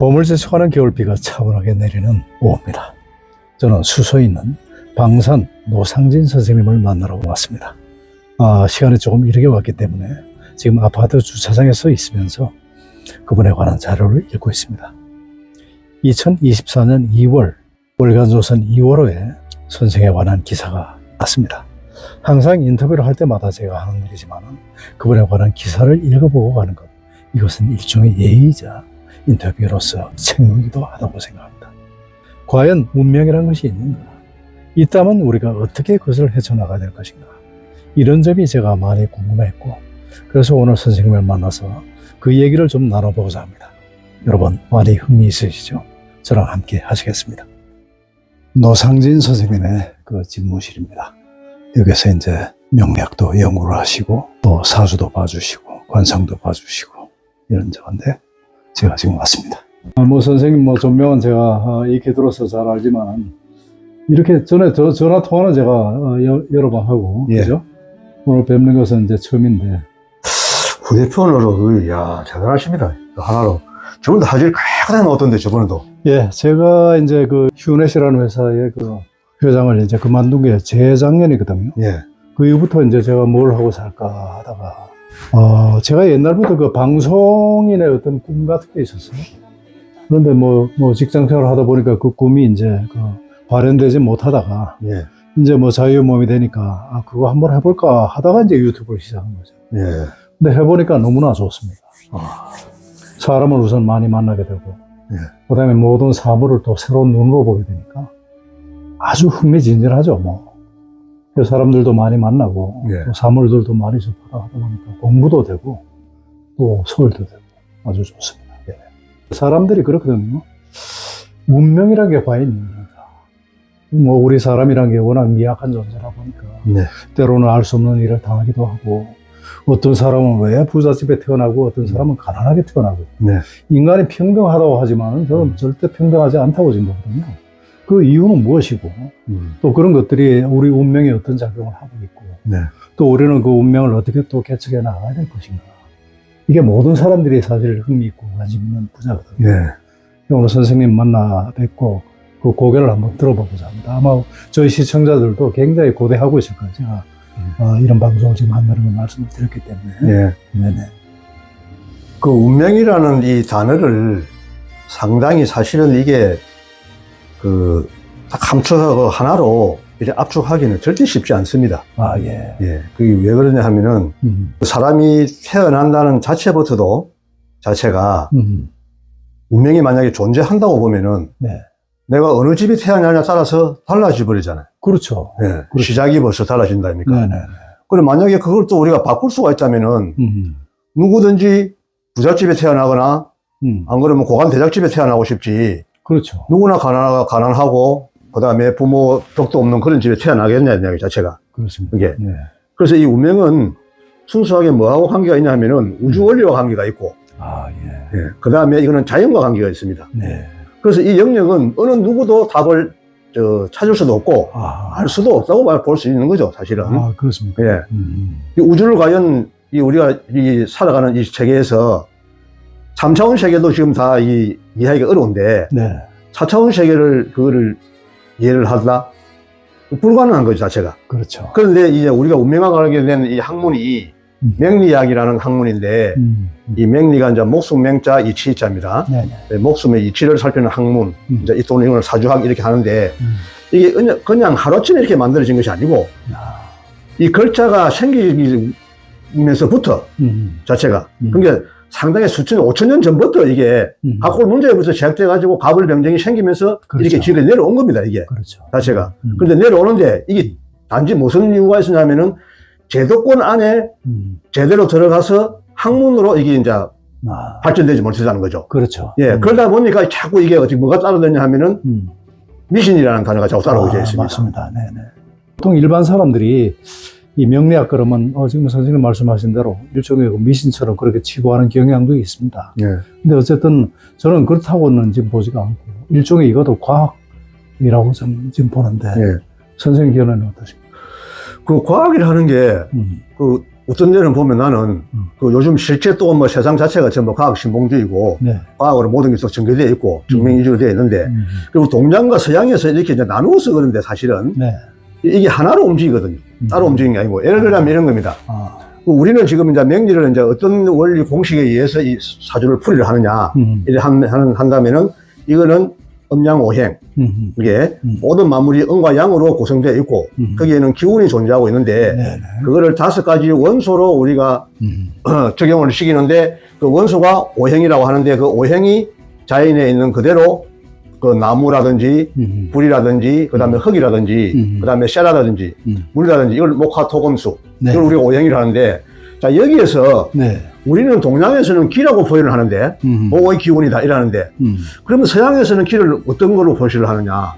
봄을 재촉하는 겨울비가 차분하게 내리는 오후입니다. 저는 수서에 있는 방산 노상진 선생님을 만나러 왔습니다. 시간이 조금 이르게 왔기 때문에 지금 아파트 주차장에 서 있으면서 그분에 관한 자료를 읽고 있습니다. 2024년 2월 월간조선 2월호에 선생에 관한 기사가 났습니다. 항상 인터뷰를 할 때마다 제가 하는 일이지만 그분에 관한 기사를 읽어보고 가는 것, 이것은 일종의 예의이자 인터뷰로서 책무이기도 하다고 생각합니다. 과연 운명이라는 것이 있는가? 있다면 우리가 어떻게 그것을 헤쳐나가야 될 것인가? 이런 점이 제가 많이 궁금했고, 그래서 오늘 선생님을 만나서 그 얘기를 좀 나눠보고자 합니다. 여러분 많이 흥미 있으시죠? 저랑 함께 하시겠습니다. 노상진 선생님의 그 집무실입니다. 여기서 이제 명리학도 연구를 하시고 또 사주도 봐주시고 관상도 봐주시고 이런 저건데 제가 지금 왔습니다. 선생님 존명은 제가 익히 들어서 잘 알지만 이렇게 전에 전화 통화는 제가 여러 번 하고 그죠? 오늘 뵙는 것은 이제 처음인데 휴대폰으로 야 대단하십니다. 하나로 저번도 화질 깨끗하게 나왔던데 저번에도. 예, 제가 이제 그 휴넷이라는 회사의 그 회장을 이제 그만둔 게 재작년이거든요. 예. 그 이후부터 이제 제가 뭘 하고 살까 하다가 제가 옛날부터 그 방송인의 어떤 꿈 같은 게 있었어요. 그런데 직장 생활을 하다 보니까 그 꿈이 이제 발현되지 못하다가 예. 이제 자유의 몸이 되니까 그거 한번 해볼까 하다가 이제 유튜브를 시작한 거죠. 예. 근데 해보니까 너무나 좋습니다. 사람을 우선 많이 만나게 되고, 예. 그 다음에 모든 사물을 또 새로운 눈으로 보게 되니까 아주 흥미진진하죠. 사람들도 많이 만나고, 예. 또 사물들도 많이 접하다 보니까 공부도 되고, 또 서울도 되고, 아주 좋습니다. 예. 사람들이 그렇거든요. 운명이라는 게 과연 있는가. 우리 사람이라는 게 워낙 미약한 존재라 보니까, 네. 때로는 알 수 없는 일을 당하기도 하고, 어떤 사람은 왜 부잣집에 태어나고 어떤 사람은 가난하게 태어나고 네. 인간이 평등하다고 하지만 저는 절대 평등하지 않다고 생각하거든요. 그 이유는 무엇이고 또 그런 것들이 우리 운명에 어떤 작용을 하고 있고 네. 또 우리는 그 운명을 어떻게 또 개척해 나가야 될 것인가. 이게 모든 사람들이 사실 흥미있고 관심 있는 분야거든요. 네. 오늘 선생님 만나 뵙고 그 고개를 한번 들어보고자 합니다. 아마 저희 시청자들도 굉장히 고대하고 있을 거예요. 제가 이런 방송을 지금 한다는 걸 말씀을 드렸기 때문에. 네. 네네. 그 운명이라는 이 단어를 상당히 사실은 이게 딱 감춰서 하나로 이렇게 압축하기는 절대 쉽지 않습니다. 예. 예. 그게 왜 그러냐 하면은 사람이 태어난다는 자체가 운명이 만약에 존재한다고 보면은 네. 내가 어느 집에 태어나냐에 따라서 달라져 버리잖아요. 그렇죠. 예. 그렇죠. 시작이 벌써 달라진다 아닙니까? 네네. 그럼 만약에 그걸 또 우리가 바꿀 수가 있다면은 누구든지 부잣집에 태어나거나 안 그러면 고관 대작집에 태어나고 싶지. 그렇죠. 누구나 가난하고 그다음에 부모 덕도 없는 그런 집에 태어나겠냐 이야기 자체가. 그렇습니다. 이게. 네. 그래서 이 운명은 순수하게 뭐하고 관계가 있냐 하면은 우주 원리와 관계가 있고, 예. 예. 그다음에 이거는 자연과 관계가 있습니다. 네. 그래서 이 영역은 어느 누구도 답을 찾을 수도 없고 알 수도 없다고 볼 수 있는 거죠, 사실은. 그렇습니까? 예. 이 우주를 과연 우리가 살아가는 이 세계에서 3차원 세계도 지금 다 이해하기가 어려운데, 네. 4차원 세계를 그거를 이해를 하다 불가능한 거죠, 자체가. 그렇죠. 그런데 이제 우리가 운명과 관계된 이 학문이 명리학이라는 학문인데, 이 명리가 이제 목숨 맹자 이치자입니다. 네네. 목숨의 이치를 살피는 학문, 이제 이 또는 이걸 사주학 이렇게 하는데, 이게 그냥 하루아침에 이렇게 만들어진 것이 아니고, 이 글자가 생기면서부터 자체가, 그러니까 상당히 수천, 5천년 전부터 이게 학골 문제부터 시작돼가지고 가불병정이 생기면서 그렇죠. 이렇게 지금 내려온 겁니다, 이게. 그렇죠. 자체가. 그런데 내려오는데 이게 단지 무슨 이유가 있었냐면은 제도권 안에 제대로 들어가서 학문으로 이게 이제 발전되지 못했다는 거죠. 그렇죠. 예. 그러다 보니까 자꾸 이게 어떻게 뭐가 따라드냐 하면은 미신이라는 단어가 자꾸 따라오게 있습니다. 맞습니다. 네네. 보통 일반 사람들이 이 명리학 그러면 지금 선생님 말씀하신 대로 일종의 미신처럼 그렇게 치부하는 경향도 있습니다. 예. 근데 어쨌든 저는 그렇다고는 지금 보지가 않고 일종의 이것도 과학이라고 지금 보는데 예. 선생님 견해는 어떠십니까? 그 과학이라는 게 어떤 데는 보면 나는 그 요즘 실제 또 뭐 세상 자체가 전부 과학 신봉주의고 네. 과학으로 모든 게 또 전개되어 있고 증명 위주로 되어 있는데 그리고 동양과 서양에서 이렇게 이제 나누어서 그런데 사실은 네. 이게 하나로 움직이거든요. 따로 움직이는 게 아니고 예를 들면 이런 겁니다. 아. 우리는 지금 이제 명리를 이제 어떤 원리 공식에 의해서 이 사주를 풀이를 하느냐 이래 한다면은 이거는 음양오행 이게 모든 만물이 음과 양으로 구성되어 있고 거기에는 기운이 존재하고 있는데 네네. 그거를 5가지 원소로 우리가 적용을 시키는데 그 원소가 오행이라고 하는데 그 오행이 자연에 있는 그대로 그 나무라든지 불이라든지 그다음에 흙이라든지 그다음에 쇠라든지 물이라든지 이걸 목화토금수 네. 이걸 우리가 오행이라 하는데 자 여기에서 네. 우리는 동양에서는 기라고 표현을 하는데 오의 기운이다 이러는데 그러면 서양에서는 기를 어떤 걸로 표시를 하느냐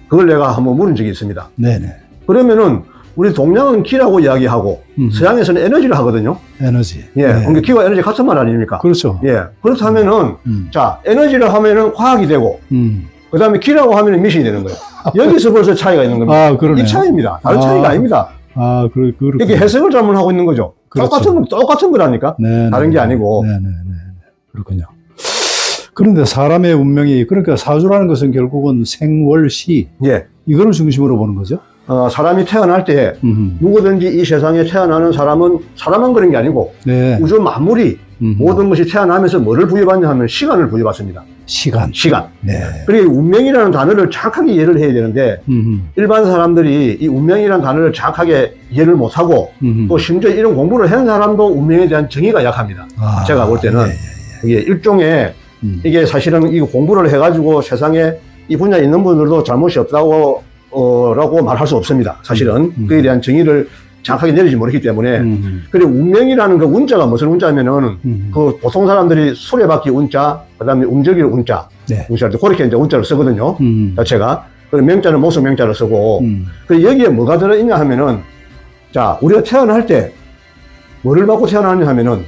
그걸 내가 한번 물은 적이 있습니다. 네네. 그러면은 우리 동양은 기라고 이야기하고 서양에서는 에너지를 하거든요. 에너지. 예, 네. 그러니까 기와 에너지 같은 말 아닙니까? 그렇죠. 예, 그렇다면은 자 에너지를 하면은 화학이 되고 그 다음에 기라고 하면은 미신이 되는 거예요. 여기서 벌써 차이가 있는 겁니다. 아, 그러네요. 이 차이입니다. 다른 차이가 아닙니다. 아, 그렇군요. 이렇게 해석을 잘못하고 있는 거죠. 그렇죠. 똑같은 거라니까. 네, 다른 게 아니고. 네네네. 그렇군요. 그런데 사람의 운명이, 그러니까 사주라는 것은 결국은 생월시, 예. 이거를 중심으로 보는 거죠? 사람이 태어날 때 누구든지 이 세상에 태어나는 사람은 사람만 그런 게 아니고 네. 우주 만물이 모든 것이 태어나면서 뭐를 부여받냐 하면 시간을 부여받습니다. 시간. 네. 그리고 운명이라는 단어를 정확하게 이해를 해야 되는데 일반 사람들이 이 운명이라는 단어를 정확하게 이해를 못하고 또 심지어 이런 공부를 하는 사람도 운명에 대한 정의가 약합니다. 아, 제가 볼 때는 이게 일종의 이게 사실은 이 공부를 해가지고 세상에 이 분야에 있는 분들도 잘못이 없다고 라고 말할 수 없습니다. 사실은 그에 대한 정의를 정확하게 내리지 못했기 때문에 그리고 운명이라는 그 운자가 무슨 운자면은 그 보통 사람들이 수레바퀴 운자 그다음에 움직일 운자 네. 운자를 그렇게 이제 운자를 쓰거든요. 자체가 그리고 명자는 목수 명자를 쓰고 그 여기에 뭐가 들어있냐 하면은 자 우리가 태어날 때 뭐를 받고 태어나느냐 하면은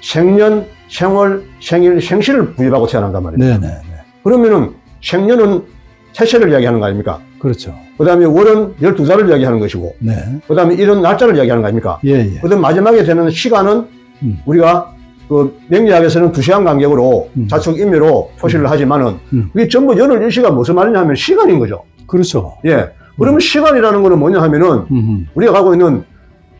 생년 생월 생일 생시를 부여받고 태어난단 말이에요. 네네. 그러면은 생년은 태세를 이야기하는 거 아닙니까? 그렇죠. 그 다음에 월은 12달을 이야기하는 것이고, 네. 그 다음에 이런 날짜를 이야기하는 거 아닙니까? 예, 예. 그 다음에 마지막에 되는 시간은 우리가 그 명리학에서는 2시간 간격으로 자축 인묘로 표시를 하지만은 그게 전부 열흘 일시가 무슨 말이냐 하면 시간인 거죠. 그렇죠. 예. 그러면 시간이라는 거는 뭐냐 하면은 우리가 가고 있는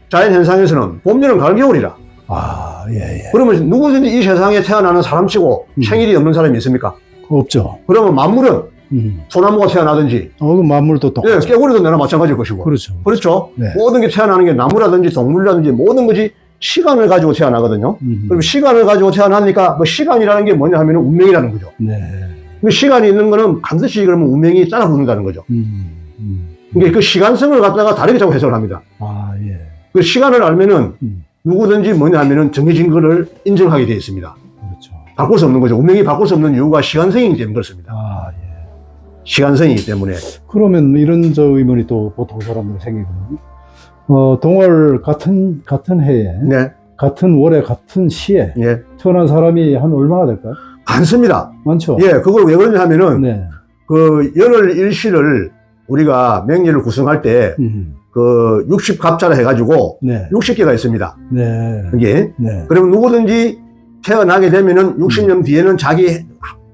자연 현상에서는 봄, 여름, 가을, 겨울이라. 아, 예, 예. 그러면 누구든지 이 세상에 태어나는 사람치고 생일이 없는 사람이 있습니까? 없죠. 그러면 만물은 소나무가 태어나든지 그 만물도 예, 똑같죠. 깨구리도 내나 마찬가지일 것이고. 그렇죠. 그렇죠. 네. 모든 게 태어나는 게 나무라든지 동물이라든지 모든 것이 시간을 가지고 태어나거든요. 그럼 시간을 가지고 태어나니까 그 시간이라는 게 뭐냐 하면 운명이라는 거죠. 네. 그 시간이 있는 거는 반드시 그러면 운명이 따라 붙는다는 거죠. 그러니까 그 시간성을 갖다가 다르게 자꾸 해석을 합니다. 아, 예. 그 시간을 알면은 누구든지 뭐냐 하면은 정해진 거를 인정하게 되어 있습니다. 그렇죠. 바꿀 수 없는 거죠. 운명이 바꿀 수 없는 이유가 시간성이기 때문에 그렇습니다. 아, 예. 시간성이기 때문에. 그러면 이런 저 의문이 또 보통 사람들 생기거든요. 동월 같은 해에, 네. 같은 월에, 같은 시에 예. 태어난 사람이 한 얼마나 될까요? 많습니다. 많죠? 예, 그걸 왜 그러냐 하면은 네. 그 열흘 일시를 우리가 명리를 구성할 때 그 60갑자라 해가지고 네. 60개가 있습니다. 네. 이게. 네. 그러면 누구든지 태어나게 되면은 60년 뒤에는 자기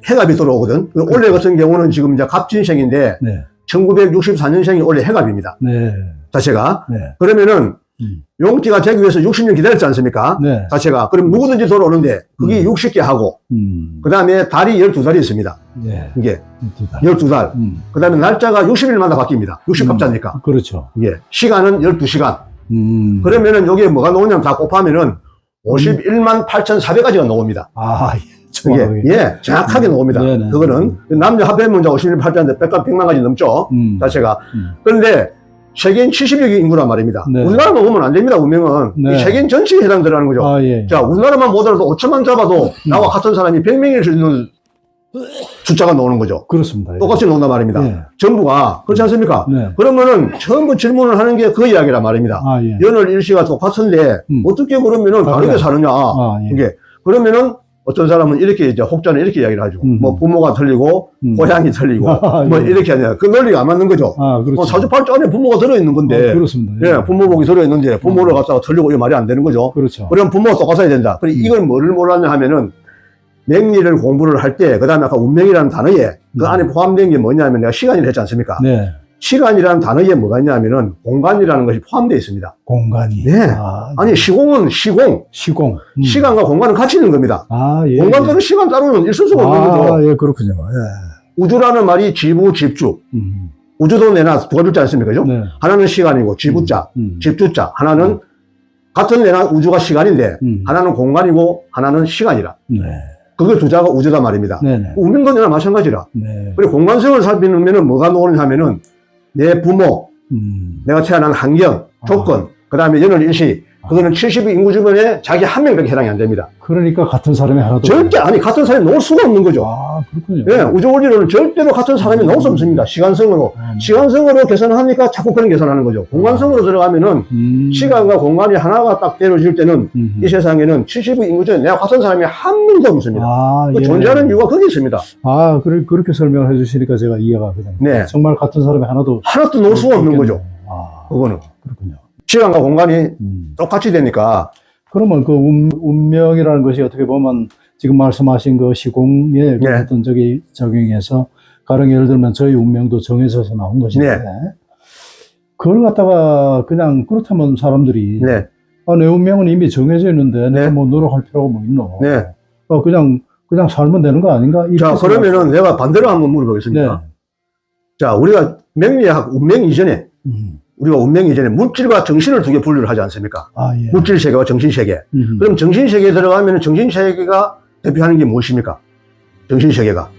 해갑이 들어오거든. 올해 같은 경우는 지금 이제 갑진생인데 네. 1964년생이 올해 해갑입니다. 네. 자체가. 네. 그러면은 용띠가 되기 위해서 60년 기다렸지 않습니까? 네. 자체가. 그럼 누구든지 돌아오는데 그게 60개 하고 그 다음에 달이 12달이 있습니다. 네. 이게 12달. 12달. 그 다음에 날짜가 60일마다 바뀝니다. 60갑자니까. 그렇죠. 예. 시간은 12시간. 그러면은 여기에 뭐가 나오냐면 다 곱하면은 51만 8,400가지가 나옵니다. 아, 이게, 예, 정확하게 나옵니다. 네네. 그거는 남녀 합해 문자 51만 8,400인데 100만 가지 넘죠. 자체가. 그런데 세계인 70여 개 인구란 말입니다. 네. 우리나라만 보면 안 됩니다. 운명은. 네. 이 세계인 전체에 해당되라는 거죠. 아, 예. 자, 우리나라만 보더라도 5천만 잡아도 나와 같은 사람이 100명일 수 있는 숫자가 나오는 거죠. 그렇습니다. 똑같이 나온단 말입니다. 네. 전부가. 그렇지 않습니까? 네. 그러면은 전부 질문을 하는 게 그 이야기란 말입니다. 아, 예. 연월 일시가 똑같은데 어떻게 그러면은 다르게 사느냐. 아, 예. 이게. 그러면은 어떤 사람은 이렇게 이제 혹자는 이렇게 이야기를 하죠. 뭐 부모가 틀리고 고향이 틀리고 뭐 예. 이렇게 하냐. 그 논리가 안 맞는 거죠. 그렇죠. 뭐 사주팔자 안에 부모가 들어있는 건데. 그렇습니다. 예, 부모복이 들어있는데 부모를 갖다가 틀리고 이 말이 안 되는 거죠. 그렇죠. 그러면 부모가 똑같아야 된다. 그래 이걸 뭐를 몰랐냐 하면은 명리를 공부를 할 때 그다음에 아까 운명이라는 단어에 그 안에 포함된 게 뭐냐면 내가 시간이라 했지 않습니까? 네. 시간이라는 단어에 뭐가 있냐면은 공간이라는 것이 포함되어 있습니다. 공간이. 네. 아, 아니 시공은 시공. 시공. 시간과 공간은 같이 있는 겁니다. 예. 공간 따로 시간 따로는 있을 수가 없는 거죠. 예, 그렇군요. 예. 우주라는 말이 지부, 집주. 우주도 내나 두 가지지 않습니까? 그죠? 네. 하나는 시간이고 지부자, 집주자. 하나는 같은 내나 우주가 시간인데 하나는 공간이고 하나는 시간이라. 네. 그게 두 자가 우주다 말입니다. 네네. 운명도 내나 마찬가지라. 네. 그리고 공간성을 살피면은 뭐가 나오냐 하면은 내 부모, 내가 태어난 환경, 조건, 그 다음에 연월 일시, 그거는 70의 인구 주변에 자기 한 명밖에 해당이 안 됩니다. 그러니까 같은 사람이 하나도 절대, 아니, 같은 사람이 나올 수가 없는 거죠. 그렇군요. 예, 우주 원리로는 절대로 같은 사람이 나올 수 없습니다. 시간성으로. 시간성으로 계산을 하니까 자꾸 그런 계산하는 거죠. 공간성으로 들어가면은 시간과 공간이 하나가 딱 때려질 때는 이 세상에는 70의 인구 중에 내가 같은 사람이 한 명도 없습니다. 그 예. 존재하는 이유가 거기 있습니다. 그렇게 설명을 해주시니까 제가 이해가 그냥. 네. 정말 같은 사람이 하나도 나올 수가 없는 거죠. 그거는. 그렇군요. 시간과 공간이 똑같이 되니까. 그러면 그 운명이라는 것이 어떻게 보면 지금 말씀하신 그 시공의 네. 어떤 저기 적용해서 가령 예를 들면 저희 운명도 정해져서 나온 것인데 네. 그걸 갖다가 그냥 그렇다면 사람들이 네. 내 운명은 이미 정해져 있는데 내가 네. 뭐 노력할 필요가 뭐 있노? 네. 그냥 살면 되는 거 아닌가? 이렇게 자, 그러면은 내가 반대로 한번 물어보겠습니다. 네. 자, 우리가 명리학 운명 이전에, 우리가 운명 이전에 물질과 정신을 두 개 분류를 하지 않습니까? 예. 물질 세계와 정신 세계. 그럼 정신 세계에 들어가면 정신 세계가 대표하는 게 무엇입니까? 정신 세계가.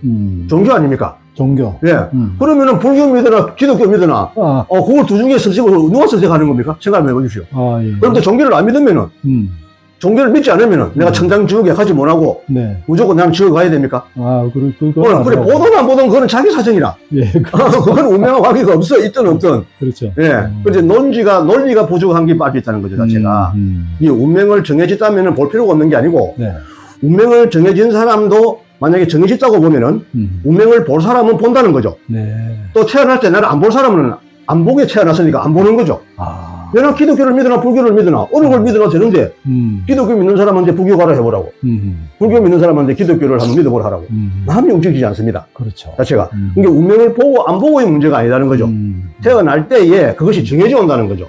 종교 아닙니까? 종교. 예. 그러면은 불교 믿으나 기독교 믿으나, 그걸 두 중에 선택을 누가 선택하는 겁니까? 생각을 해보십시오. 예. 그런데 종교를 안 믿으면은, 종교를 믿지 않으면은 내가 천당 지옥에 가지 못하고 네. 무조건 나는 지옥에 가야 됩니까? 그래, 보든 안 보든 그건 자기 사정이라. 예. 그건 운명과 관계가 없어. 있든 없든. 그렇죠. 예. 근데 논리가 부족한 게 빠져 있다는 거죠, 자체가. 이 운명을 정해졌다면 볼 필요가 없는 게 아니고, 네. 운명을 정해진 사람도 만약에 정해졌다고 보면은, 운명을 볼 사람은 본다는 거죠. 네. 또 태어날 때 나를 안 볼 사람은 안 보게 태어났으니까 안 보는 거죠. 내가 기독교를 믿으나 불교를 믿으나 어느 걸 믿으나 되는데, 기독교 믿는 사람한테 불교 가라 해보라고. 불교 믿는 사람한테 기독교를 한번 믿어보라 하라고. 마음이 움직이지 않습니다. 그렇죠. 자체가. 그러니까 운명을 보고 안 보고의 문제가 아니라는 거죠. 태어날 때에 그것이 정해져 온다는 거죠.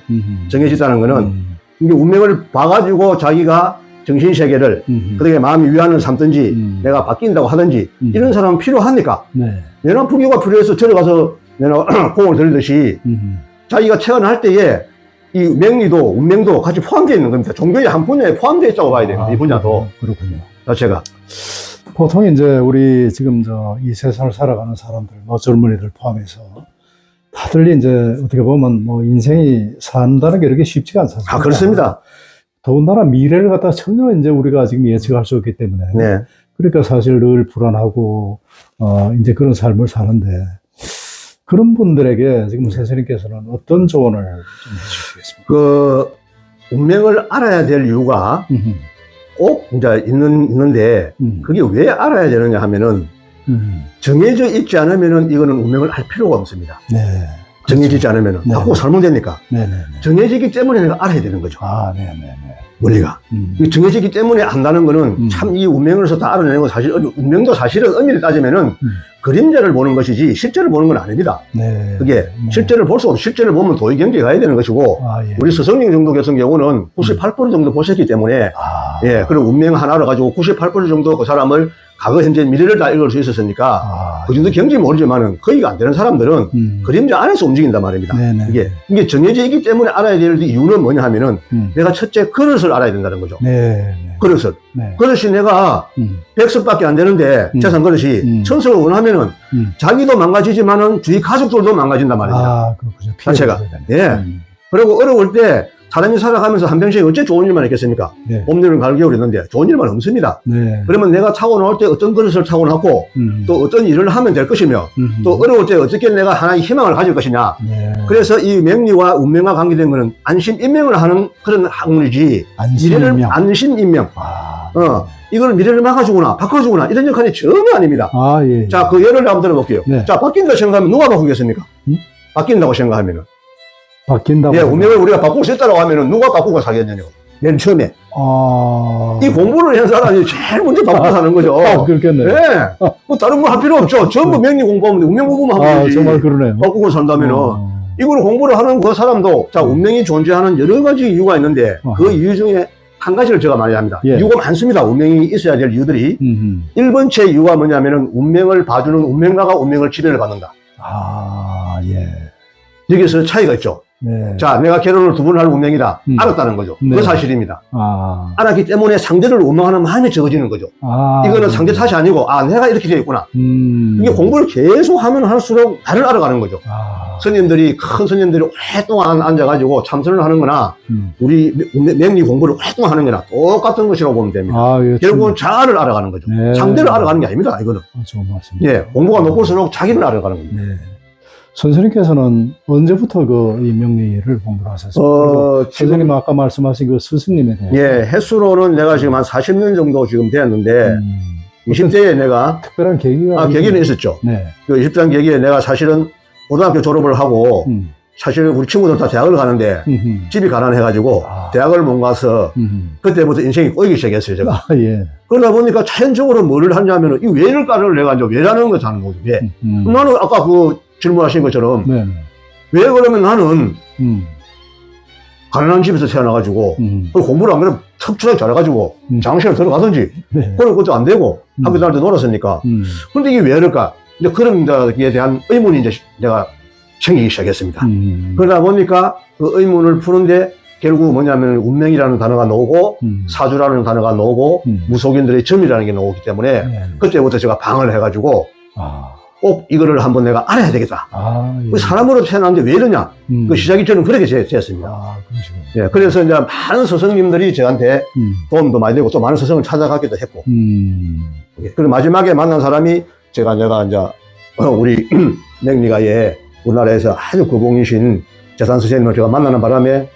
정해졌다는 거는 이게 운명을 봐가지고 자기가 정신세계를 그렇게 마음이 위안을 삼든지 내가 바뀐다고 하든지 이런 사람은 필요합니까? 네. 내가 불교가 필요해서 저리 가서 내가 공을 들듯이 자기가 태어날 때에 이 명리도 운명도 같이 포함되어 있는 겁니다. 종교의 한 분야에 포함되어 있다고 봐야 돼요. 이 분야도. 그렇군요. 자체가. 보통 이제 우리 지금 이 세상을 살아가는 사람들, 젊은이들 포함해서 다들 이제 어떻게 보면 인생이 산다는 게 이렇게 쉽지가 않습니다. 그렇습니다. 더군다나 미래를 갖다 전혀 이제 우리가 지금 예측할 수 없기 때문에. 네. 그러니까 사실 늘 불안하고, 이제 그런 삶을 사는데, 그런 분들에게 지금 선생님께서는 어떤 조언을 좀 해주시겠습니까? 운명을 알아야 될 이유가 꼭 이제 있는데, 그게 왜 알아야 되느냐 하면은, 정해져 있지 않으면은 이거는 운명을 알 필요가 없습니다. 네. 정해지지 않으면은. 네. 갖고 살면 되니까. 네네. 정해지기 때문에 내가 알아야 되는 거죠. 네네네. 원리가. 정해지기 때문에 안다는 거는 참 이 운명으로서 다 알아내는 건 사실, 운명도 사실은 엄밀히 따지면은 그림자를 보는 것이지 실제를 보는 건 아닙니다. 네. 그게 실제를 볼 수 없고 실제를 보면 도의 경계에 가야 되는 것이고 예. 우리 스승님 정도 같은 경우는 98% 정도 보셨기 때문에 예, 그런 운명 하나를 가지고 98% 정도 그 사람을 과거, 현재, 미래를 다 읽을 수 있었으니까 그 정도 경지 모르지만은 거의가 안 되는 사람들은 그림자 안에서 움직인단 말입니다. 네네. 이게 정해져 있기 때문에 알아야 될 이유는 뭐냐 하면은 내가 첫째 그릇을 알아야 된다는 거죠. 네. 그릇을. 네. 그릇이 내가 100석밖에 안 되는데 재산 그릇이 1000석을 원하면은 자기도 망가지지만은 주위 가족들도 망가진단 말입니다. 그렇군요. 자체가. 예. 그리고 어려울 때 사람이 살아가면서 한평생에 어째 좋은 일만 있겠습니까? 네. 봄, 여름, 가을, 겨울 있는데 좋은 일만 없습니다. 네. 그러면 내가 타고 나올 때 어떤 그릇을 타고 나고 또 어떤 일을 하면 될 것이며 또 어려울 때 어떻게 내가 하나의 희망을 가질 것이냐. 네. 그래서 이 명리와 운명과 관계된 것은 안심인명을 하는 그런 학문이지 미래를 안심인명. 안심인명. 아, 이걸 미래를 막아주거나 바꿔주거나 이런 역할이 전혀 아닙니다. 아, 예. 자, 그 예를 한번 들어볼게요. 네. 자, 바뀐다 생각하면 누가 바꾸겠습니까? 바뀐다고 생각하면은. 바뀐다고. 예, 운명을 우리가 바꿀 수 있다고 하면은 누가 바꾸고 사겠느냐. 맨 처음에. 아. 이 공부를 한 사람이 제일 먼저 바꾸고 사는 거죠. 그렇겠네요. 예. 뭐 다른 거 할 필요 없죠. 전부 명리 공부하면 돼. 운명 공부만 하면 되지. 정말 그러네요. 바꾸고 산다면은. 이걸 공부를 하는 그 사람도, 자, 운명이 존재하는 여러 가지 이유가 있는데, 그 이유 중에 한 가지를 제가 많이 합니다. 예. 이유가 많습니다. 운명이 있어야 될 이유들이. 1번째 이유가 뭐냐면은, 운명을 봐주는 운명가가 운명을 지배를 받는다. 아, 예. 여기서 차이가 있죠. 네. 자, 내가 결혼을 2번 할 운명이다. 알았다는 거죠. 네. 그 사실입니다. 아. 알았기 때문에 상대를 원망하는 마음이 적어지는 거죠. 아. 이거는 상대 탓이 아니고, 아, 내가 이렇게 되어 있구나. 이게 공부를 계속 하면 할수록 나를 알아가는 거죠. 아. 스님들이, 큰 스님들이 오랫동안 앉아가지고 참선을 하는 거나, 우리 명리 공부를 오랫동안 하는 거나 똑같은 것이라고 보면 됩니다. 아, 예. 결국은 자아를 알아가는 거죠. 네. 상대를 상대를 알아가는 게 아닙니다, 이거는. 좋은 말씀입니다. 예, 공부가 높을수록 자기를 알아가는 겁니다. 네. 선생님께서는 언제부터 이 명리를 공부를 하셨어요? 선생님 아까 말씀하신 그 스승님에 대해. 예, 횟수로는 내가 지금 한 40년 정도 지금 되었는데, 20대에 내가. 특별한 계기가. 계기는 있었죠. 네. 그 20대 계기에 내가 사실은 고등학교 졸업을 하고, 사실 우리 친구들 다 대학을 가는데, 집이 가난해가지고, 대학을 못 가서, 그때부터 인생이 꼬이기 시작했어요, 제가. 아, 예. 그러다 보니까 자연적으로 뭐를 하냐면은, 이 왜를까를 내가 이제 왜라는 걸 하는 거죠, 왜. 나는 아까 그 질문하신 것처럼, 네. 왜 그러면 나는, 가난한 집에서 태어나가지고, 공부를 안 그러면 척추하게 잘해가지고, 장시를 들어가든지, 네. 그런 것도 안 되고, 학교 다닐 때 놀았으니까. 근데 이게 왜 이럴까? 이제 그런 데에 대한 의문이 이제 내가 생기기 시작했습니다. 그러다 보니까 그 의문을 푸는데 결국 뭐냐면 운명이라는 단어가 나오고 사주라는 단어가 나오고 무속인들의 점이라는 게 나오기 때문에 네. 그때부터 제가 방을 해가지고 아. 꼭 이거를 한번 내가 알아야 되겠다. 아, 예. 그 사람으로 태어났는데 왜 이러냐? 그 시작이 저는 그렇게 되었습니다. 아, 그러시군요. 예, 그래서 이제 많은 스승님들이 저한테 도움도 많이 되고 또 많은 스승을 찾아가기도 했고. 예, 그리고 마지막에 만난 사람이 내가 이제 우리 명리가에 우리나라에서 아주 고봉이신 재산 선생님을 제가 만나는 바람에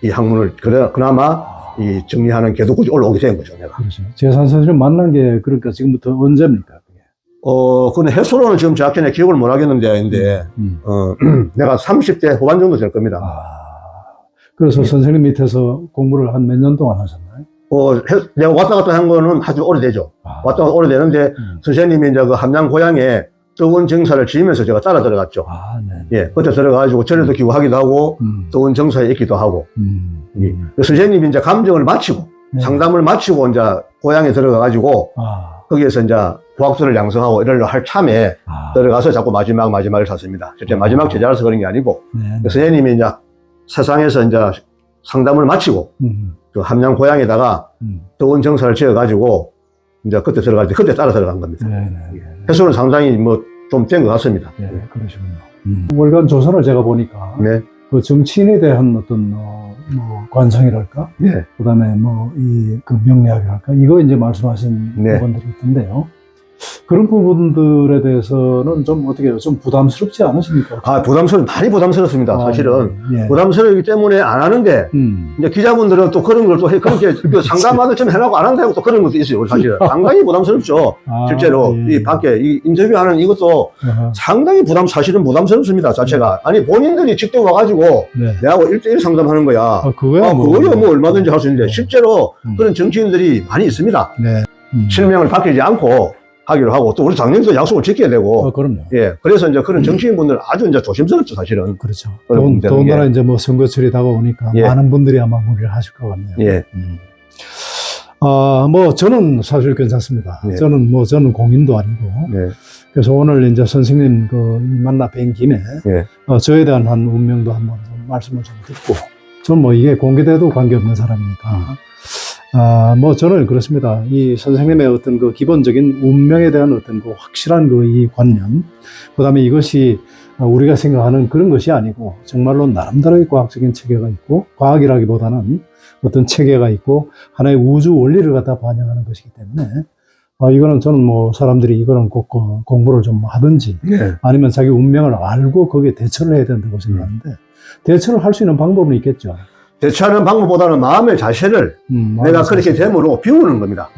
이 학문을 그나마 이 정리하는 계도까지 올라오게 된 거죠, 내가. 그렇죠. 재산 선생님 만난 게 그러니까 지금부터 언제입니까? 그게? 근데 해수로는 지금 정확히 기억을 못 하겠는데, 내가 30대 후반 정도 될 겁니다. 그래서 선생님 밑에서 공부를 한 몇 년 동안 하셨나요? 내가 왔다 갔다 한 거는 아주 오래되죠. 왔다 갔다 오래되는데, 선생님이 이제 그 함양 고향에 떠원 정사를 지으면서 제가 따라 들어갔죠. 네. 예, 그때 들어가가지고 절에도 기부하기도 하고, 떠원 정사에 있기도 하고. 예. 그 선생님이 이제 감정을 마치고, 상담을 마치고 이제 고향에 들어가가지고, 거기에서 이제 고학도를 양성하고 이런 걸 할 참에 들어가서 자꾸 마지막을 샀습니다. 실제 마지막 제자라서 그런 게 아니고, 그 선생님이 이제 세상에서 이제 상담을 마치고, 그 함양 고향에다가 떠원 정사를 지어가지고, 이제 그때 들어갈 때, 그때 따라 들어간 겁니다. 횟수는 상당히 좀 된 것 같습니다. 네, 그러시군요. 월간 조선을 제가 보니까, 네. 그 정치인에 대한 어떤, 관성이랄까? 네. 그 다음에 그 명리학이랄까? 이거 이제 말씀하신 네. 부분들이 있던데요. 그런 부분들에 대해서는 좀 어떻게 해요? 좀 부담스럽지 않으십니까? 많이 부담스럽습니다. 사실은. 예. 부담스럽기 때문에 안 하는데, 이제 기자분들은 또 그런 걸 또 그렇게 상담하는 좀 해놓고 안 한다고 또 그런 것도 있어요. 사실은. 상당히 부담스럽죠. 실제로. 예. 이 밖에 이 인터뷰하는 이것도 상당히 사실은 부담스럽습니다. 자체가. 아니, 본인들이 직접 와가지고 내하고 1대1 상담하는 거야. 그거야 그거야 얼마든지 할 수 있는데, 실제로 그런 정치인들이 많이 있습니다. 네. 실명을 밝히지 않고 하기로 하고, 또 우리 당연히도 약속을 지켜야 되고. 그럼요. 예. 그래서 이제 그런 정치인분들 아주 이제 조심스럽죠, 사실은. 그렇죠. 더군다나 이제 선거철이 다가오니까 많은 분들이 아마 무리를 하실 것 같네요. 예. 저는 사실 괜찮습니다. 네. 저는 공인도 아니고. 네. 그래서 오늘 이제 선생님 만나 뵌 김에, 네. 저에 대한 한 운명도 한번 좀 말씀을 좀 듣고, 전 이게 공개돼도 관계없는 사람이니까. 저는 그렇습니다. 이 선생님의 어떤 기본적인 운명에 대한 어떤 확실한 이 관념, 그 다음에 이것이, 우리가 생각하는 그런 것이 아니고 정말로 나름대로의 과학적인 체계가 있고 과학이라기보다는 어떤 체계가 있고 하나의 우주 원리를 갖다 반영하는 것이기 때문에 이거는 저는 뭐 사람들이 이거는 꼭 공부를 좀 하든지 네. 아니면 자기 운명을 알고 거기에 대처를 해야 된다고 생각하는데 대처를 할 수 있는 방법은 있겠죠. 대처하는 방법보다는 마음의 자세를 내가 그렇게 됨으로 비우는 겁니다.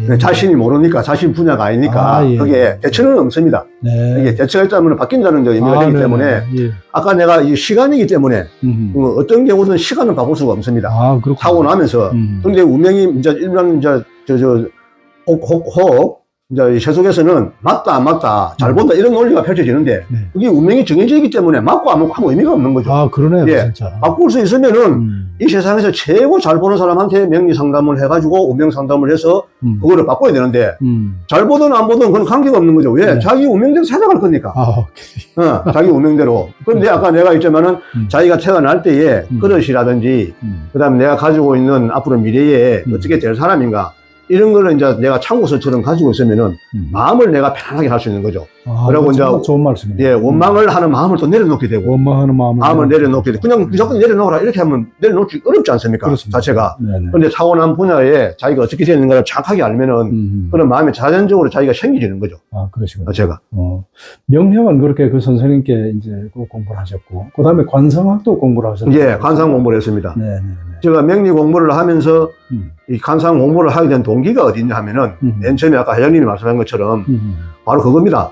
예. 자신이 모르니까, 자신 분야가 아니니까, 예. 그게 대처는 없습니다. 네. 이게 대처가 있다면 바뀐다는 의미가 되기 네네. 때문에, 예. 아까 내가 이 시간이기 때문에, 어떤 경우는 시간을 바꿀 수가 없습니다. 그렇군요. 사고 나면서. 근데 운명이, 이제, 일반, 이제, 이제, 세속에서는 맞다, 안 맞다, 잘 본다, 이런 논리가 펼쳐지는데, 네. 그게 운명이 정해져 있기 때문에 맞고 안 맞고 아무 의미가 없는 거죠. 그러네요, 예. 진짜. 바꿀 수 있으면은, 이 세상에서 최고 잘 보는 사람한테 명리 상담을 해가지고 운명 상담을 해서 그거를 바꿔야 되는데 잘 보든 안 보든 그건 관계가 없는 거죠. 왜? 네. 자기 운명대로 살아갈 거니까. 자기 운명대로. 그런데 아까 내가 했지만은 자기가 태어날 때에 그릇이라든지 그다음에 내가 가지고 있는 앞으로 미래에 어떻게 될 사람인가 이런 거를 이제 내가 참고서처럼 가지고 있으면은 마음을 내가 편안하게 할 수 있는 거죠. 그리고 이제 좋은 말씀이에요. 예, 원망을 하는 마음을 또 내려놓게 되고 원망하는 마음을 내려놓게 되고 그냥 무조건 내려놓으라 이렇게 하면 내려놓기 어렵지 않습니까? 그렇습니다. 자체가. 네네. 그런데 타고난 분야에 자기가 어떻게 되는가를 정확하게 알면은 그런 마음이 자연적으로 자기가 생기지는 거죠. 그러시군요. 자체가. 명령은 그렇게 그 선생님께 이제 그 공부를 하셨고, 그 다음에 관상학도 공부를 하셨고. 예, 관상 공부를 했습니다. 네네. 제가 명리 공부를 하면서 이 관상 공부를 하게 된 동기가 어디냐 하면은 맨 처음에 아까 회장님이 말씀한 것처럼 바로 그겁니다.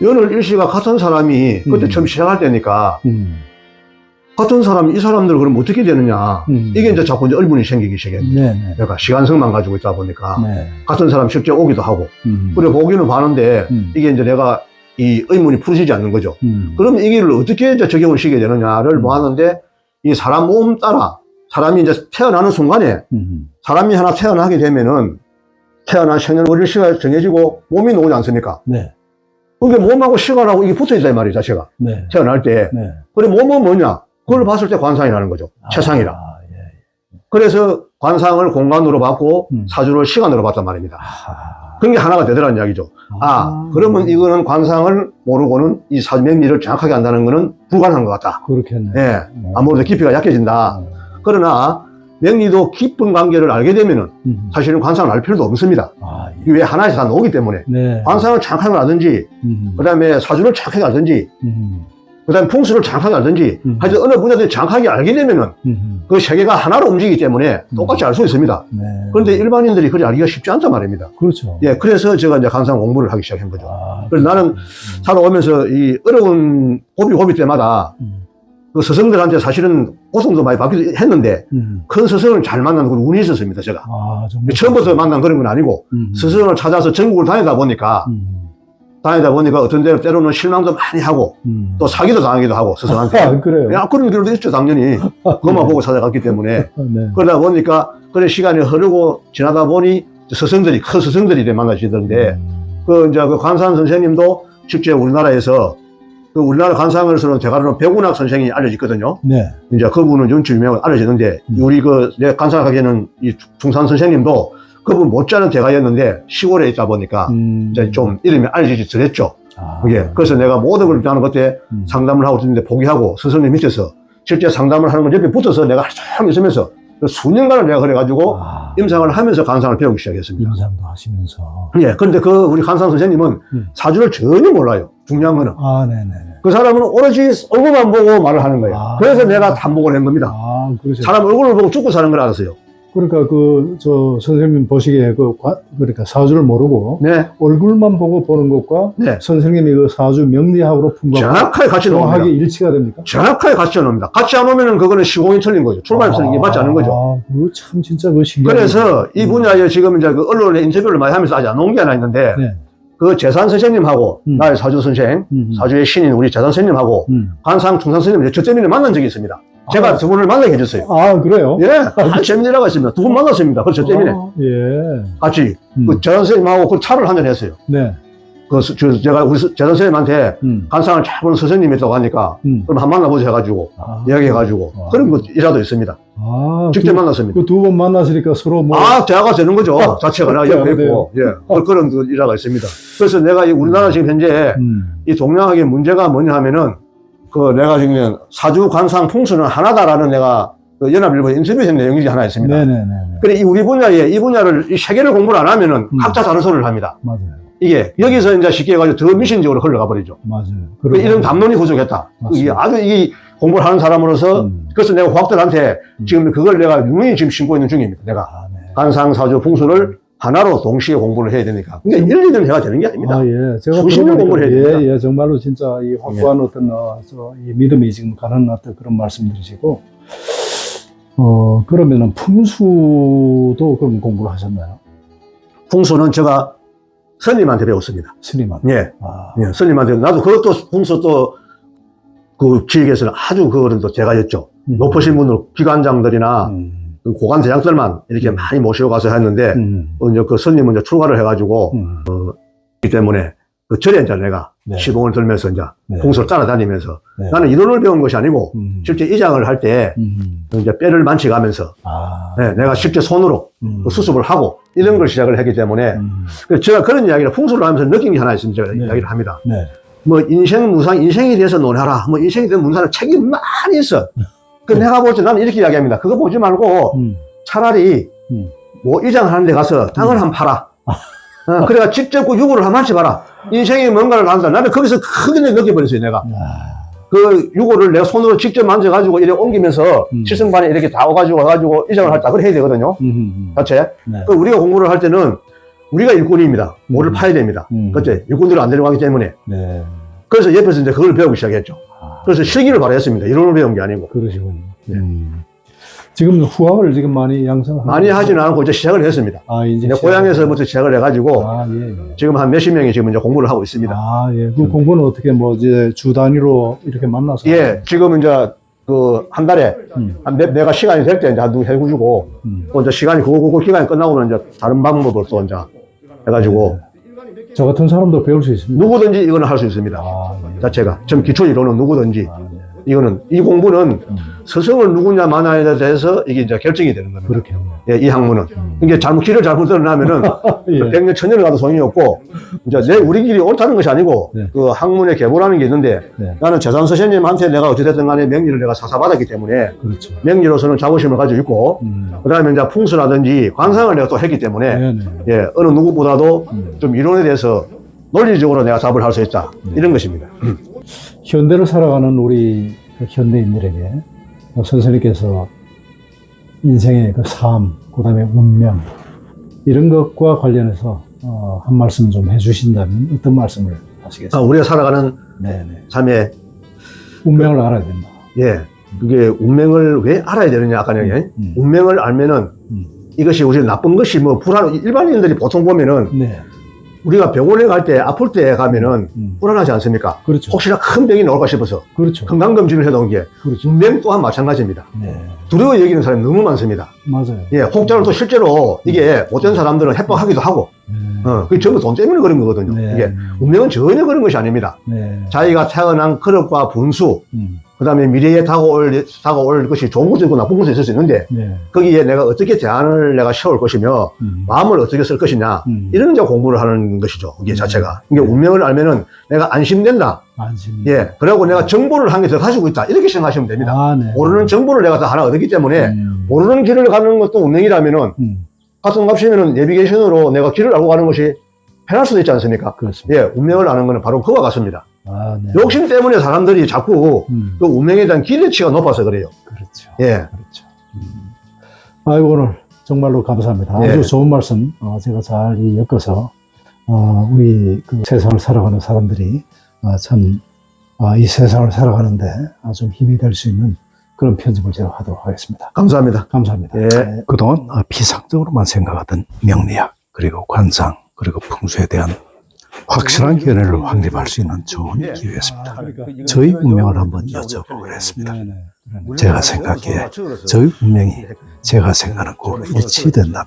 연을 일시가 같은 사람이 그때 처음 시작할 때니까 같은 사람이 이 사람들 그럼 어떻게 되느냐 이게 이제 자꾸 이제 의문이 생기기 시작합니다. 네네. 그러니까 시간성만 가지고 있다 보니까 네. 같은 사람 실제 오기도 하고 그래 보기는 봤는데 이게 이제 내가 이 의문이 풀어지지 않는 거죠. 그러면 이 길을 어떻게 이제 적용을 시게 되느냐를 보았는데 이 사람 몸 따라 사람이 이제 태어나는 순간에 사람이 하나 태어나게 되면은 태어난 생년월일 시가 정해지고 몸이 나오지 않습니까? 네. 그게 몸하고 시간하고 이게 붙어 있다 이 말이에요, 자체가. 네. 태어날 때. 네. 그래 몸은 뭐냐? 그걸 봤을 때 관상이라는 거죠. 체상이라. 예. 그래서 관상을 공간으로 봤고 사주를 시간으로 봤단 말입니다. 그런 게 하나가 되더라는 이야기죠. 그러면 이거는 관상을 모르고는 이 사주명리를 정확하게 안다는 거는 불가능한 것 같다. 그렇겠네. 예. 아무래도 깊이가 약해진다. 그러나 명리도 깊은 관계를 알게 되면은 사실은 관상을 알 필요도 없습니다. 예. 이게 왜 하나에서 다 나오기 때문에. 네. 관상을 정확하게 알든지, 그 다음에 사주를 정확하게 알든지, 그 다음에 풍수를 정확하게 알든지, 하여튼 어느 분야든 정확하게 알게 되면은 그 세계가 하나로 움직이기 때문에 똑같이 알 수 있습니다. 네. 그런데 일반인들이 그리 알기가 쉽지 않단 말입니다. 그렇죠. 예, 그래서 제가 이제 관상 공부를 하기 시작한 거죠. 그래서 나는 살아오면서 이 어려운 고비 때마다 그 스승들한테 사실은 고통도 많이 받기도 했는데 큰 스승을 잘 만나는 그런 운이 있었습니다, 제가. 정말 처음부터 만난 그런 건 아니고 스승을 찾아서 전국을 다니다 보니까 어떤 데는 때로는 실망도 많이 하고 또 사기도 당하기도 하고 스승한테. 그래요? 야, 그런 길도 있죠, 당연히. 그것만 보고 찾아갔기 때문에. 네. 그러다 보니까 그래 시간이 흐르고 지나다 보니 스승들이, 큰 스승들이 만나시던데 그 이제 그 관상 선생님도 실제 우리나라에서 그 우리나라 관상을서는 대가로는 백운학 선생이 알려졌거든요. 네. 이제 그분은 연출 유명하고 알려졌는데 우리 내 관상학에는 이 중산 선생님도 그분 못지않은 대가였는데 시골에 있다 보니까 이제 좀 이름이 알려지지 덜했죠. 예. 그래서 내가 모든 걸 나는 그때 상담을 하고 있는데 포기하고 스승님 밑에서 실제 상담을 하는 건 옆에 붙어서 내가 하루 종일 있으면서 수년간을 내가 그래가지고 임상을 하면서 관상을 배우기 시작했습니다. 임상도 하시면서. 예. 그런데 그 우리 관상 선생님은 사주를 전혀 몰라요. 중요한 거는. 네네. 그 사람은 오로지 얼굴만 보고 말을 하는 거예요. 그래서 내가 단복을 한 겁니다. 그러죠. 사람 얼굴을 보고 죽고 사는 걸 알았어요. 그러니까 선생님 보시기에 그러니까 사주를 모르고 네. 얼굴만 보고 보는 것과 네. 선생님이 그 사주 명리학으로 푼 것과 정확하게 같이 정확하게 나옵니다. 일치가 됩니까? 정확하게 같이 안 옵니다. 같이 안 오면은 그거는 시공이 틀린 거죠. 출발이 틀린 게 맞지 않은 거죠. 그거 참 진짜 그 신기한. 그래서 이 분야에 지금 이제 그 언론에 인터뷰를 많이 하면서 아직 안 온 게 하나 있는데 네. 그 재산 선생님하고 나의 사주 선생, 사주의 신인 우리 재산 선생님하고 관상 중산 선생님 저 때문에 만난 적이 있습니다. 제가 두 분을 만나게 해줬어요. 그래요? 예, 한 세미나가 있습니다. 두 분 만났습니다. 그 저 때문에 예. 같이 그 재산 선생님하고 그 차를 한잔 했어요. 네. 제가 우리 재단 선생님한테 관상을 잘 보는 선생님이 있다고 하니까 그럼 한 만나보자 해가지고 이야기해가지고 그런 거 일화도 있습니다. 직접 만났습니다. 그 두 번 만났으니까 서로 뭐. 대화가 되는 거죠. 자체가 내가 옆에 있고. 그런 일화가 있습니다. 그래서 내가 우리나라 지금 현재 이 동양학의 문제가 뭐냐 하면은 내가 지금 사주 관상 풍수는 하나다라는 내가 연합일보에 인터뷰한 내용이 하나 있습니다. 네네네. 그래, 우리 분야에 이 분야를, 이 세계를 공부를 안 하면은 각자 다른 소리를 합니다. 맞아요. 이게, 여기서 이제 쉽게 해가지고 더 미신적으로 흘러가 버리죠. 맞아요. 이런 담론이 부족했다. 이게 아주 이 공부를 하는 사람으로서, 그래서 내가 과학들한테 지금 그걸 내가 유명히 지금 신고 있는 중입니다. 내가. 관상, 사주, 풍수를 하나로 동시에 공부를 해야 되니까. 그러니까 1, 2년 해가 되는 게 아닙니다. 제가 수십 년 공부를 해야 됩니다. 정말로 진짜 이 확고한 어떤, 이 믿음이 지금 가는 어떤 그런 말씀들이시고, 그러면은 풍수도 그럼 공부를 하셨나요? 풍수는 제가 스님한테 배웠습니다. 스님한테? 예, 스님한테. 나도 그것도 풍수 또, 그 지역에서는 아주 그거는 또 제가였죠. 높으신 분들, 기관장들이나, 그 고관 대장들만 이렇게 많이 모시고 가서 했는데, 이제 그 스님은 이제 출가를 해가지고, 이 때문에 그 절에 이제 내가 시봉을 들면서 이제 풍수를 따라다니면서 나는 이론을 배운 것이 아니고, 실제 이장을 할 때, 이제 뼈를 만져가면서, 내가 실제 손으로 그 수습을 하고, 이런 걸 시작을 했기 때문에, 그래서 제가 그런 이야기를 풍수를 하면서 느낀 게 하나 있으면 제가 이야기를 합니다. 뭐, 인생에 대해서 논해라. 뭐, 인생에 대한 문사는 책이 많이 있어. 내가 볼 때 나는 이렇게 이야기합니다. 그거 보지 말고 차라리 뭐 이장을 하는 데 가서 땅을 한번 팔아. 그래가 직접 그 유구를 한번 만져봐라. 인생이 뭔가를 한다. 나는 거기서 크게 느껴버렸어요, 내가. 그 유구를 내가 손으로 직접 만져가지고 이렇게 옮기면서 칠성반에 이렇게 다 와가지고 이장을 할 때 그걸 해야 되거든요. 자체. 우리가 공부를 할 때는 우리가 일꾼입니다. 뭐를 파야 됩니다. 그때 일꾼들이 안 데려가기 때문에. 그래서 옆에서 이제 그걸 배우기 시작했죠. 그래서 실기를 발휘했습니다. 이론을 배운 게 아니고. 그러시군요. 지금 후학을 지금 많이 양성하고 많이 하지는 않고 이제 시작을 했습니다. 이제 고향에서부터 시작을 해가지고 지금 한 몇십 명이 지금 이제 공부를 하고 있습니다. 그 공부는 어떻게 뭐 이제 주 단위로 이렇게 만나서? 지금 이제 그 한 달에 내가 시간이 될 때 이제 한두 해주고 또 이제 시간이 그거 기간이 끝나고는 이제 다른 방법을 또 이제 해가지고. 저 같은 사람도 배울 수 있습니다. 누구든지 이거는 할 수 있습니다. 자체가. 좀 기초 이론은 누구든지. 이 공부는 스승을 누구냐 만나에 대해서 이게 이제 결정이 되는 겁니다. 이 학문은. 이게 길을 잘못 들어나면은, 100년, 1000년을 가도 소용이 없고, 이제 우리 길이 옳다는 것이 아니고, 그 학문의 계보라는 게 있는데, 나는 재산 선생님한테 내가 어찌됐든 간에 명리를 내가 사사받았기 때문에, 명리로서는 자부심을 가지고 있고, 그 다음에 이제 풍수라든지 관상을 내가 또 했기 때문에, 어느 누구보다도 좀 이론에 대해서 논리적으로 내가 답을 할 수 있다. 이런 것입니다. 현대를 살아가는 우리 현대인들에게 선생님께서 인생의 그 삶, 그 다음에 운명, 이런 것과 관련해서 한 말씀 좀 해주신다면 어떤 말씀을 하시겠습니까? 우리가 살아가는 삶의 운명을 알아야 된다. 그게 운명을 왜 알아야 되느냐, 아까 얘기. 운명을 알면은 이것이 우리 나쁜 것이 뭐 일반인들이 보통 보면은 우리가 병원에 갈 때, 아플 때 가면은 불안하지 않습니까? 혹시나 큰 병이 나올까 싶어서. 건강검진을 해놓은 게. 운명 또한 마찬가지입니다. 두려워 여기는 사람이 너무 많습니다. 맞아요. 혹자는 또 실제로 이게 못된 사람들은 협박하기도 하고. 그게 전부 돈 때문에 그런 거거든요. 이게 운명은 전혀 그런 것이 아닙니다. 자기가 태어난 그릇과 분수, 그 다음에 미래에 다가올 것이 좋은 것도 있고 나쁜 것도 있을 수 있는데, 거기에 내가 어떻게 대안을 내가 세울 것이며, 마음을 어떻게 쓸 것이냐, 이런 이제 공부를 하는 것이죠. 이게 자체가. 이게 운명을 알면은 내가 안심된다. 그리고 내가 정보를 한 개 더 가지고 있다. 이렇게 생각하시면 됩니다. 모르는 정보를 내가 다 하나 얻었기 때문에, 모르는 길을 가는 것도 운명이라면은, 같은 값이면은 내비게이션으로 내가 길을 알고 가는 것이 편할 수도 있지 않습니까? 운명을 아는 것은 바로 그와 같습니다. 욕심 때문에 사람들이 자꾸 그 운명에 대한 기대치가 높아서 그래요. 아이고, 오늘 정말로 감사합니다. 아주 좋은 말씀, 제가 잘 엮어서, 우리 그 세상을 살아가는 사람들이, 참, 이 세상을 살아가는데 좀 힘이 될 수 있는 그런 편집을 제가 하도록 하겠습니다. 감사합니다. 그동안 비상적으로만 생각하던 명리학, 그리고 관상, 그리고 풍수에 대한 확실한 견해를 확립할 수 있는 좋은 기회였습니다. 저희 운명을 한번 여쭤보기로 했습니다. 제가 생각해 저희 운명이 제가 생각하는 거로 일치된다면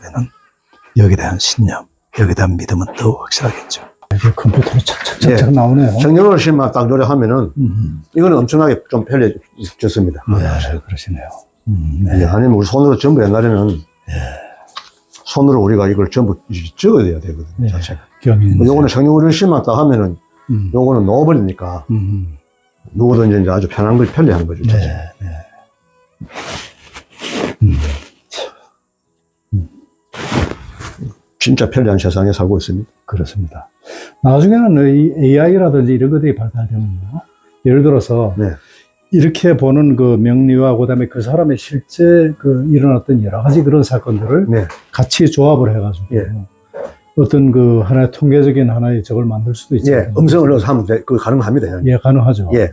여기에 대한 신념, 여기에 대한 믿음은 더 확실하겠죠. 이게 컴퓨터로 착착착착 나오네요. 정렬을 심만 딱 노력하면은 이거는 엄청나게 좀 편리해졌습니다. 네, 그러시네요. 네. 아니면 우리 손으로 전부 옛날에는 손으로 우리가 이걸 전부 적어야 되거든요. 네. 자체가. 경인. 요거는 정렬을 심만 딱 하면은 요거는 넣어버리니까 누구든지 이제 아주 편한 걸 편리한 거죠. 네, 자체가. 네. 진짜 편리한 세상에 살고 있습니다. 그렇습니다. 나중에는 이 AI라든지 이런 것들이 발달되면요. 예를 들어서 네. 이렇게 보는 그 명리와 그다음에 그 사람의 실제 그 일어났던 여러 가지 그런 사건들을 네. 같이 조합을 해가지고 예. 어떤 그 하나의 통계적인 하나의 적을 만들 수도 있죠. 예, 음성을 넣어서 하면 그 가능합니다. 예, 가능하죠. 예.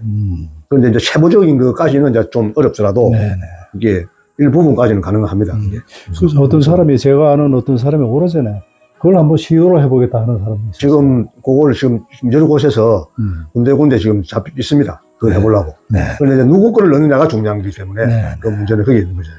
그런데 이제 세부적인 것까지는 이제 좀 어렵더라도 네네. 이게 일부분까지는 가능합니다. 이게. 그래서 어떤 사람이 제가 아는 어떤 사람이 오래전에 그걸 한번 시도로 해보겠다 하는 사람이 있어요. 지금 그걸 지금 여러 곳에서 군데군데 지금 있습니다. 그걸 네. 해보려고. 네. 그런데 이제 누구 거를 넣느냐가 중요한 거기 때문에 네. 그 문제는 거기 있는 거죠.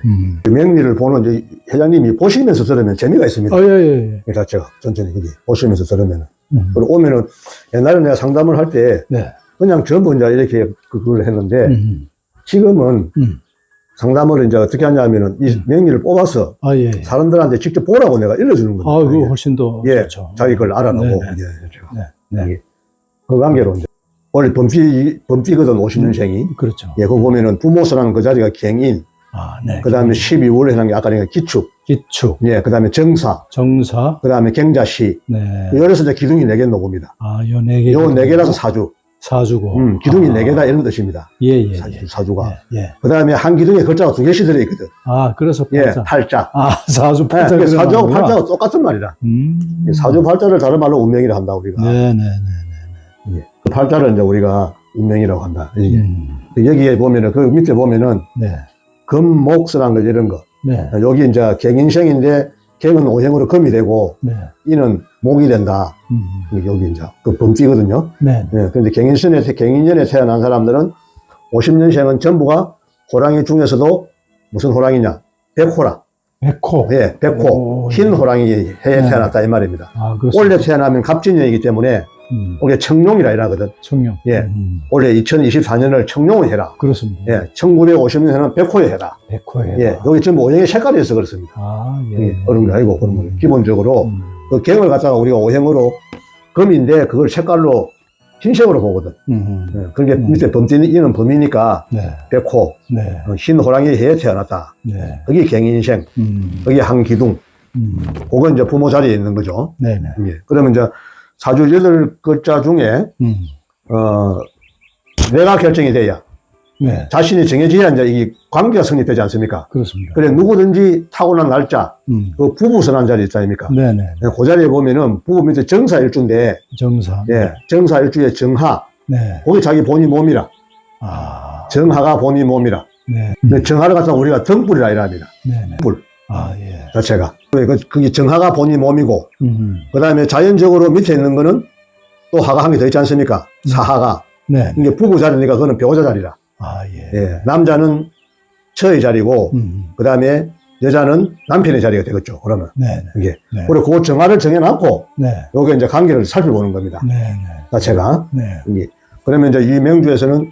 그 명리를 보는 이제 회장님이 보시면서 들으면 재미가 있습니다. 예. 그 자체가 천천히 거기 보시면서 들으면은. 그리고 오면은 옛날에 내가 상담을 할 때 네. 그냥 전부 이제 이렇게 그걸 했는데 지금은 상담을 이제 어떻게 하냐면은 이 명리를 뽑아서 예. 사람들한테 직접 보라고 내가 일러주는 겁니다. 그거 훨씬 더 예, 좋죠. 자기 걸 알아라고. 네, 이제 네. 그 관계로 이제 원래 범띠거든 50년생이. 그렇죠. 예, 그거 보면은 부모서라는 그 자리가 갱인. 네. 그 다음에 12월 해놓은 게 아까 내가 기축. 기축, 예, 그 다음에 정사. 정사, 그 다음에 경자시. 네. 여기서 이제 기둥이 4개 놓습니다. 요 4개. 요 4개라서 사주. 사주고. 기둥이 4개다 이런 뜻입니다. 예. 사주가. 예. 그 다음에 한 기둥에 글자가 2개씩 들어있거든. 그래서 예, 팔자. 팔자. 사주 예, 팔자. 그 사주하고 팔자가 똑같은 말이라. 사주 팔자를 다른 말로 운명이라 한다, 우리가. 네네네. 예. 그 팔자를 이제 우리가 운명이라고 한다. 이게. 여기에 보면은, 그 밑에 보면은, 네. 금목서란 거, 이런 거. 네. 여기 이제 갱인생인데, 갱은 오행으로 금이 되고, 네. 이는 목이 된다. 여기 이제 그 범띠거든요. 네. 예. 근데 갱인년에 태어난 사람들은 50년생은 전부가 호랑이 중에서도 무슨 호랑이냐? 백호라. 백호. 예, 백호. 흰 호랑이 해에 태어났다, 이 말입니다. 그렇습니다. 원래 태어나면 갑진년이기 때문에, 원래 청룡이라 이라거든. 청룡. 예. 원래 2024년을 청룡을 해라. 그렇습니다. 예. 1950년에는 백호에 해라. 백호에. 예. 여기 전부 오행의 색깔이 있어 그렇습니다. 예. 그런 게 아니고, 그러면 기본적으로 그 갱을 갖다가 우리가 오행으로 금인데 그걸 색깔로 흰색으로 보거든. 예. 그게 밑에 범띠는 이는 범이니까 네. 백호, 네. 흰 호랑이 해에 태어났다. 네. 그게 갱인생, 그게 한기둥. 그건 이제 부모 자리에 있는 거죠. 네네. 예. 그러면 이제 사주 8글자 중에, 내가 결정이 돼야, 네. 자신이 정해져야 이제 이 관계가 성립되지 않습니까? 그렇습니다. 그래, 누구든지 타고난 날짜, 그 부부선한 자리 있지 아닙니까? 네네. 그 자리에 보면은 부부 밑에 정사일주인데, 정사. 예, 정사일주에 정하, 네. 거기 자기 본인 몸이라. 정하가 본인 몸이라. 네. 근데 정하를 갖다가 우리가 등불이라 이랍니다. 네네. 불. 예. 자체가. 그게 정하가 본인 몸이고, 그 다음에 자연적으로 밑에 있는 거는 또 하가 한 개 더 있지 않습니까? 사하가. 네. 이게 부부 자리니까 그거는 배우자 자리라. 예. 예. 남자는 처의 자리고, 그 다음에 여자는 남편의 자리가 되겠죠. 그러면. 네네. 이게. 네. 그리고 그 정하를 정해놨고, 네. 요게 이제 관계를 살펴보는 겁니다. 네네. 자체가. 네. 이게. 그러면 이제 이 명주에서는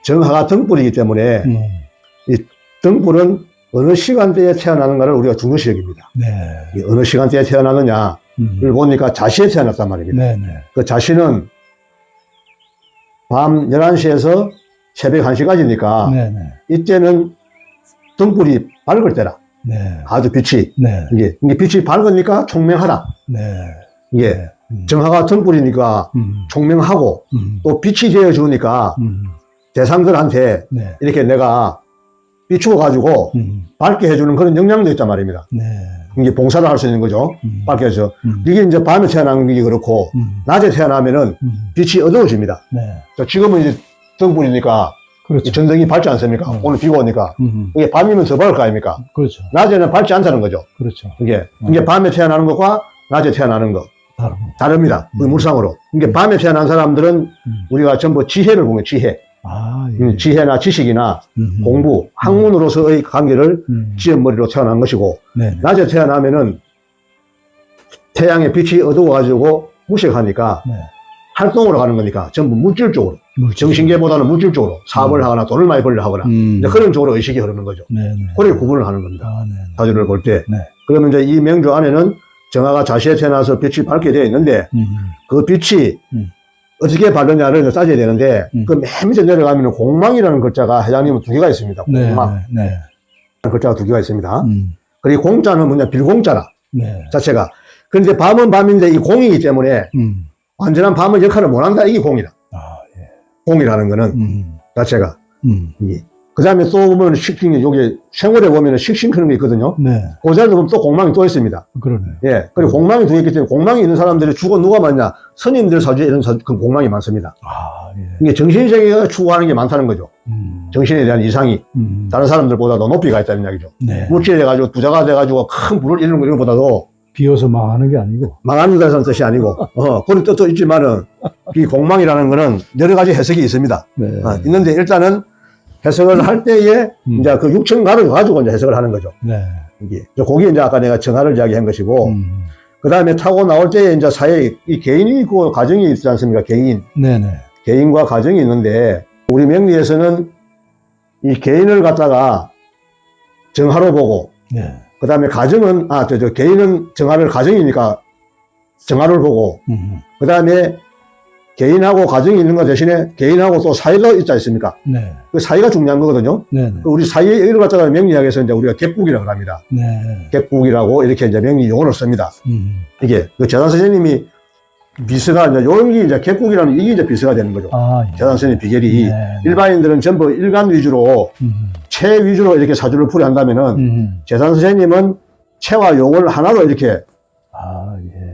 정하가 등불이기 때문에, 이 등불은 어느 시간대에 태어나는가를 우리가 중요시 여깁니다. 네. 이 어느 시간대에 태어나느냐를 보니까 자시에 태어났단 말입니다. 네네. 그 자시는 밤 11시에서 새벽 1시까지니까 네네. 이때는 등불이 밝을 때라. 네. 아주 빛이. 네. 이게 빛이 밝으니까 총명하다. 네. 이게 정화가 등불이니까 총명하고 또 빛이 되어주니까 대상들한테 네. 이렇게 내가 비추어가지고 밝게 해주는 그런 역량도 있단 말입니다. 네. 이게 봉사를 할 수 있는 거죠. 밝게 해서. 이게 이제 밤에 태어나는 게 그렇고, 낮에 태어나면은 빛이 어두워집니다. 네. 지금은 이제 등불이니까, 그렇죠. 전등이 밝지 않습니까? 오늘 비가 오니까. 이게 밤이면 더 밝을 거 아닙니까? 그렇죠. 낮에는 밝지 않다는 거죠. 그렇죠. 이게 밤에 태어나는 것과 낮에 태어나는 것. 다릅니다. 그 물상으로. 이게 밤에 태어난 사람들은 우리가 전부 지혜를 보면 지혜. 예. 지혜나 지식이나 공부, 학문으로서의 관계를 지연머리로 태어난 것이고, 네. 낮에 태어나면은 태양의 빛이 어두워가지고 무색하니까 네. 활동으로 가는 거니까 전부 물질적으로. 정신계보다는 물질적으로 사업을 하거나 돈을 많이 벌려 하거나 이제 그런 쪽으로 의식이 흐르는 거죠. 그렇게 구분을 하는 겁니다. 사주를 볼 때. 그러면 이제 이 명조 안에는 정화가 자시에 태어나서 빛이 밝게 되어 있는데 그 빛이 어떻게 바르냐를 따져야 되는데 그 맨 밑에 내려가면 공망이라는 글자가 회장님은 두 개가 있습니다. 공망. 글자가 두 개가 있습니다. 그리고 공자는 뭐냐 빌공자라 자체가. 그런데 밤은 밤인데 이 공이기 때문에 완전한 밤의 역할을 못한다. 이게 공이다. 공이라는 거는 자체가. 그 다음에 또 보면 식신이 여기 생활에 보면 식신 그런 게 있거든요. 그 자리에 보면 또 공망이 또 있습니다. 그러네. 예. 그리고 공망이 두 개 있기 때문에 공망이 있는 사람들이 죽어 누가 많냐? 스님들 사주에 이런 그 공망이 많습니다. 이게 정신세계가 추구하는 게 많다는 거죠. 정신에 대한 이상이 다른 사람들보다도 높이가 있다는 이야기죠. 물질이 돼가지고 부자가 돼가지고 큰 부를 이루는 거 이런 것보다도 비어서 망하는 게 아니고. 망하는 것이라는 뜻이 아니고, 그런 뜻도 있지만은, 이 공망이라는 거는 여러 가지 해석이 있습니다. 있는데 일단은 해석을 할 때에 이제 그 육천가를 가지고 이제 해석을 하는 거죠. 이게. 거기 이제 아까 내가 정화를 이야기한 것이고, 그 다음에 타고 나올 때에 이제 사회에 이 개인이 있고 가정이 있지 않습니까? 개인. 개인과 가정이 있는데, 우리 명리에서는 이 개인을 갖다가 정화로 보고, 그 다음에 가정은, 개인은 정화를 가정이니까 정화를 보고, 그 다음에 개인하고 가정이 있는 것 대신에 개인하고 또 사이가 있지 않습니까? 그 사이가 중요한 거거든요. 우리 사이에 이걸 갖다가 명리학에서 이제 우리가 객국이라고 합니다. 객국이라고 이렇게 이제 명리 용어를 씁니다. 이게, 그 재단 선생님이 비서가 이제 요런 게 이제 객국이라는 이게 이제 비서가 되는 거죠. 재단 선생님 비결이. 일반인들은 전부 일간 위주로 체 위주로 이렇게 사주를 풀이한다면은 재산 선생님은 체와 용을 하나로 이렇게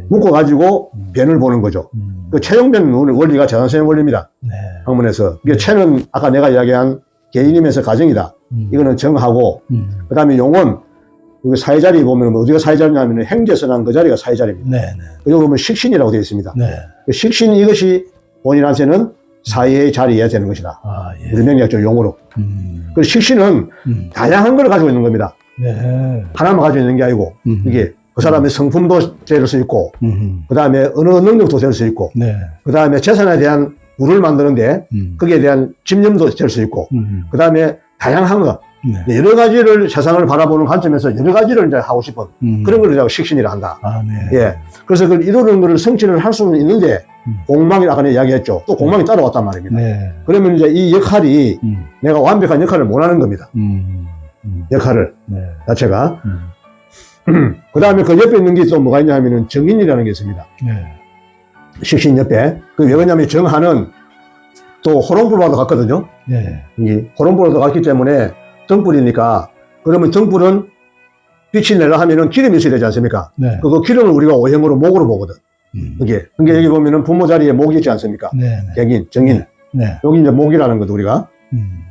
묶어가지고 변을 보는 거죠. 그 체용변 원리가 재산 선생님 원리입니다. 학문에서. 이게 체는 아까 내가 이야기한 개인이면서 가정이다. 이거는 정하고, 그 다음에 용은 여기 사회자리 보면 어디가 사회자리냐면 행제선한 그 자리가 사회자리입니다. 여기 보면 식신이라고 되어 있습니다. 식신 이것이 본인한테는 사회의 자리여야 되는 것이다. 우리 명리학적 용어로. 그 식신은 다양한 걸 가지고 있는 겁니다. 하나만 가지고 있는 게 아니고 이게 그 사람의 성품도 될 수 있고 그 다음에 어느 능력도 될 수 있고 그 다음에 재산에 대한 부를 만드는데 거기에 대한 집념도 될 수 있고 그 다음에 다양한 거 여러 가지를 세상을 바라보는 관점에서 여러 가지를 이제 하고 싶은 그런 걸 식신이라 한다. 예. 그래서 그걸 이루는 것을 성취를 할 수는 있는데 공망이 아까 내가 이야기했죠. 또 공망이 따라왔단 말입니다. 그러면 이제 이 역할이 내가 완벽한 역할을 못 하는 겁니다. 역할을 자체가. 그 다음에 그 옆에 있는 게 또 뭐가 있냐 하면은 정인이라는 게 있습니다. 식신 옆에. 그 왜 그러냐면 정하는 또 호롱불과도 같거든요. 이 호롱불과도 같기 때문에 등불이니까 그러면 등불은 빛이 내려 하면은 기름이 있어야 되지 않습니까? 그 기름을 우리가 오행으로 목으로 보거든. 이게. 그러니까 여기 보면은 부모 자리에 목이 있지 않습니까? 객인, 정인. 여기 이제 목이라는 거죠, 우리가.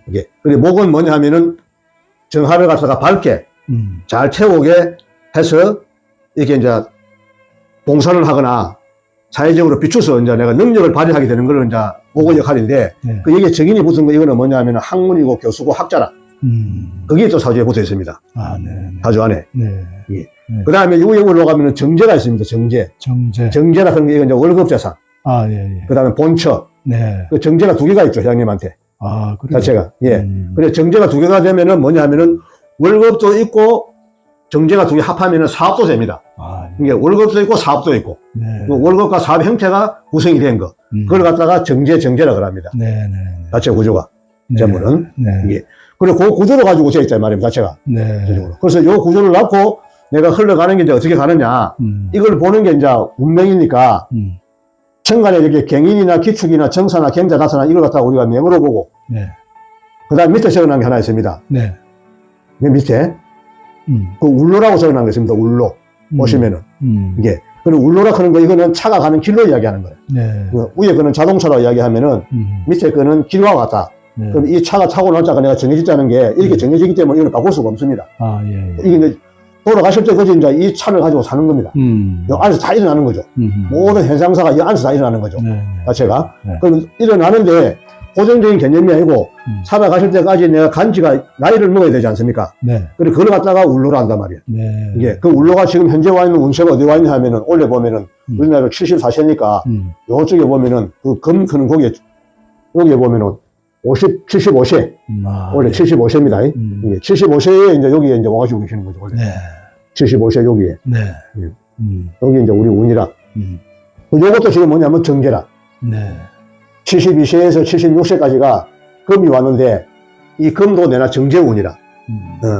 이게. 근데 목은 뭐냐 하면은 정화를 갖다가 밝게 잘 태우게 해서 이렇게 이제 봉사를 하거나 사회적으로 비춰서 이제 내가 능력을 발휘하게 되는 거는 이제 목의 역할인데 그 여기에 정인이 붙은 거 이거는 뭐냐 하면 학문이고 교수고 학자라. 그게 또 사주에 붙어 있습니다. 사주 안에. 예. 그 다음에 유형으로 가면 정제가 있습니다. 정제라 그런 게 이건 이제 월급 재산. 그 다음에 본처. 그 정제가 두 개가 있죠, 회장님한테. 자체가. 예. 그래 정제가 두 개가 되면은 뭐냐 하면은 월급도 있고 정제가 두 개 합하면은 사업도 됩니다. 이게 월급도 있고 사업도 있고. 그 월급과 사업 형태가 구성이 된 거. 그걸 갖다가 정제라고 합니다. 자체 구조가. 전부는. 이게. 그리고 그 구조를 가지고 되어 있단 말입니다, 자체가. 그래서 이 구조를 갖고 내가 흘러가는 게 이제 어떻게 가느냐. 이걸 보는 게 이제 운명이니까. 천간에 이렇게 경인이나 기축이나 정사나 경자, 다사나 이걸 갖다가 우리가 명으로 보고. 그 다음 밑에 적어놓은 게 하나 있습니다. 맨 밑에. 그 울로라고 적어놓은 게 있습니다, 울로. 보시면은. 이게. 그리고 울로라 하는 거, 이거는 차가 가는 길로 이야기하는 거예요. 그 위에 거는 자동차로 이야기하면은 밑에 거는 길과 같다. 그럼 이 차가 타고 날짜가 내가 정해졌다는 게 이렇게 정해지기 때문에 이걸 바꿀 수가 없습니다. 이게 이제 돌아가실 때 그지 이제 이 차를 가지고 사는 겁니다. 이 안에서 다 일어나는 거죠. 모든 현상사가 이 안에서 다 일어나는 거죠. 자체가. 그럼 일어나는데 고정적인 개념이 아니고 살아가실 때까지 내가 간지가 나이를 먹어야 되지 않습니까? 네. 그리고 그걸 갖다가 울로로 한단 말이에요. 네. 이게 그 울로가 지금 현재 와 있는 운세가 어디 와 있냐 하면은 원래 보면은 우리나라 74세니까 요쪽에 보면은 그 금 크는 고기에 여기에 보면은 75세 원래 예. 75세입니다. 예, 75세에 이제 여기에 이제 와가지고 계시는 거죠 원래. 네. 75세 여기에 네. 여기 이제 우리 운이라. 요것도 지금 뭐냐면 정제라. 네. 72세에서 76세까지가 금이 왔는데 이 금도 내나 정제운이라.